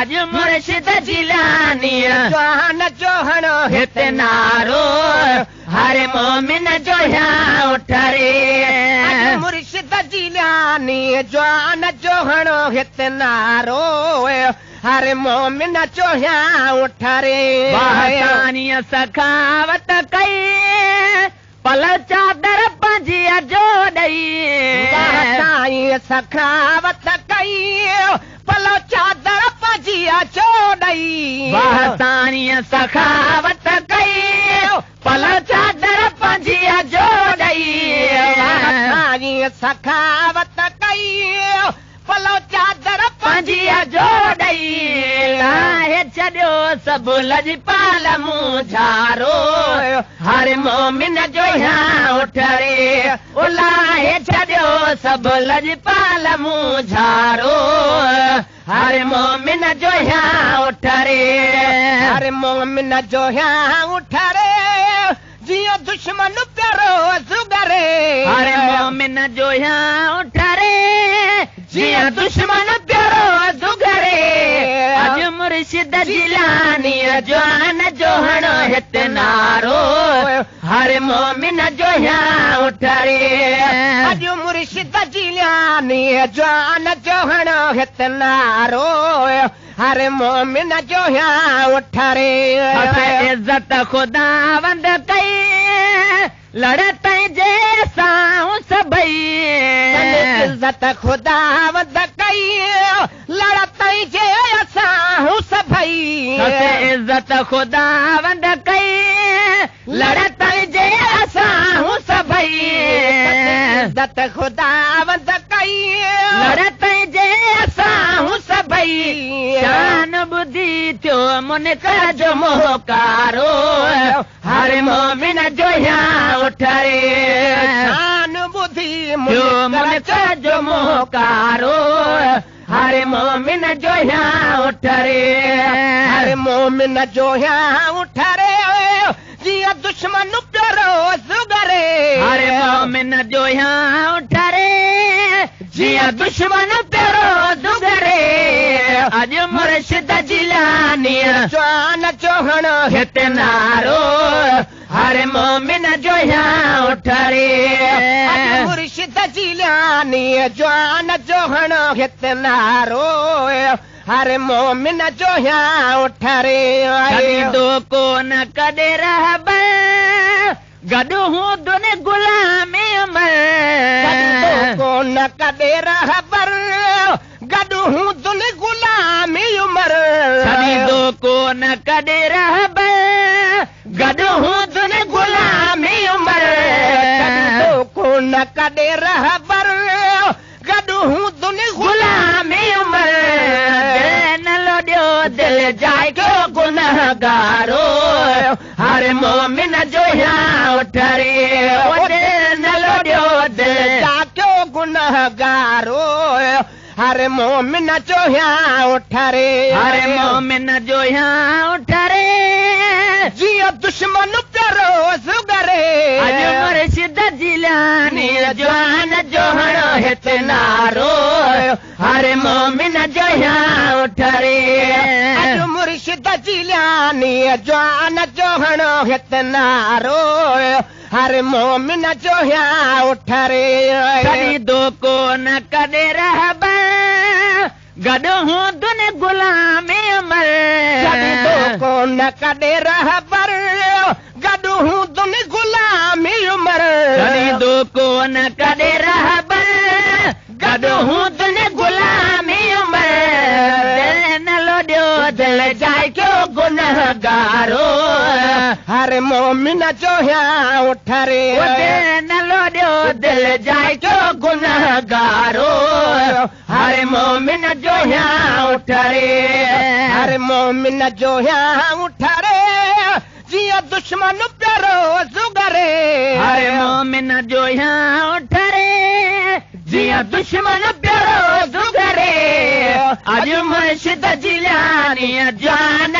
अज मुर्शिद जिलानी जवान जो हणो हिते नारो हर मोमिन जो या उठ रे मुर्शिद जिलानी जवान जो हणो हिते नारो हर मोमिन जो या उठ रे बहतानीअ सखावत कई पल चादर पंजिया जो ॾई सखावत कई पलो चादर पंजिया जो ॾई बहतानीअ सखावत कई पल चादर पंजिया जो ॾई सखावत कई पलो चादर पंजिया जो ॾई छॾियो सभु लजपाल मूं झारो हर मोमिन जो या उठ रे उलाहे छॾियो सभु लजपाल मूं झारो हर मोमिन जो या उठ रे हर मोमिन जो या उठ रे जियो दुश्मन प्यारो सुगरे हर मोमिन जो या उठ रे जियो दुश्मन प्यारो सुगरे अज मुर्शिद जिलानी जवान जो हणो हित नारो हर मोमिन जो या उठ रे अज मुर्शिद जिलानी जवान जो हणो हित नारो हर मोमिन जो या उठ रे इज्जत खुदा वंद कई लड़त जे सां सभई इज्जत खुदा वंद कई लड़त जे सां सभई इज्जत खुदा वंद कई लड़त जे सां सभई इज्जत खुदा वंद कई लड़त जे सां सभई शान बुद्धि थियो मुनकर जो मोहकारो हर मोमिन जो या उठ रे शान बुद्धि थियो मुनकर जो मोहकारो हर मोमिन जो या उठ रे हर मोमिन जो या उठ रे जिया दुश्मन प्यारो सुगरे हर मोमिन जो या उठ रे जिया दुश्मन प्यारो सुगरे अज मुर्शिद जिलानी जवान जो हणो हित नारो हर मोमिन जो या उठ रे अज मुर्शिद जिलानी जवान जो हणो हित नारो हर मोमिन जो या उठ रे दो को न कॾे रहब गॾु हूं दुन गुलामी उमर को न कॾे रहबर गॾु हूं दुन गुलामी उमर दो को न कॾे रहब गॾु हूं दुन गुलामी उमर को न कॾे रहबर गॾु हूं दुन गुलामी उमर न लोॾियो दिलि जाए कयो गुनहगारो हर मोमिन जो या उठ रे न लोॾियो दिलि जाए कयो गुनहगारो हर मोमिन जो या उठ रे हर मोमिन जो या उठ रे जियो दुश्मन प्यारो सुगरे अज मुर्शिद जिलानी जवान जो हणो हित नारो हर मोमिन जो या उठ रे अज मुर्शिद जिलानी जवान जो हणो हित नारो हर मोमिन जो या उठ रे कॾहिं दो को न कॾे रहब गॾु हूं दुन गुलामी उमर को न कॾे रहबर गॾु हूं दुन गुलामी उमर कॾहिं दो को न कॾे रहब गॾु हूं दुन गुलामी उमर न लोॾियो दिलि जाए कयो गुनहगारो हर मोमिन जो या उठ रे न लोॾियो दिलि जाए कयो गुनहगारो हर मोमिन जो या उठ रे हर मोमिन जो या उठ रे जिया दुश्मन प्यारो सुगरे हर मोमिन जो या उठ रे जिया दुश्मन प्यारो सुगरे अज मुर्शिद जिलानी जान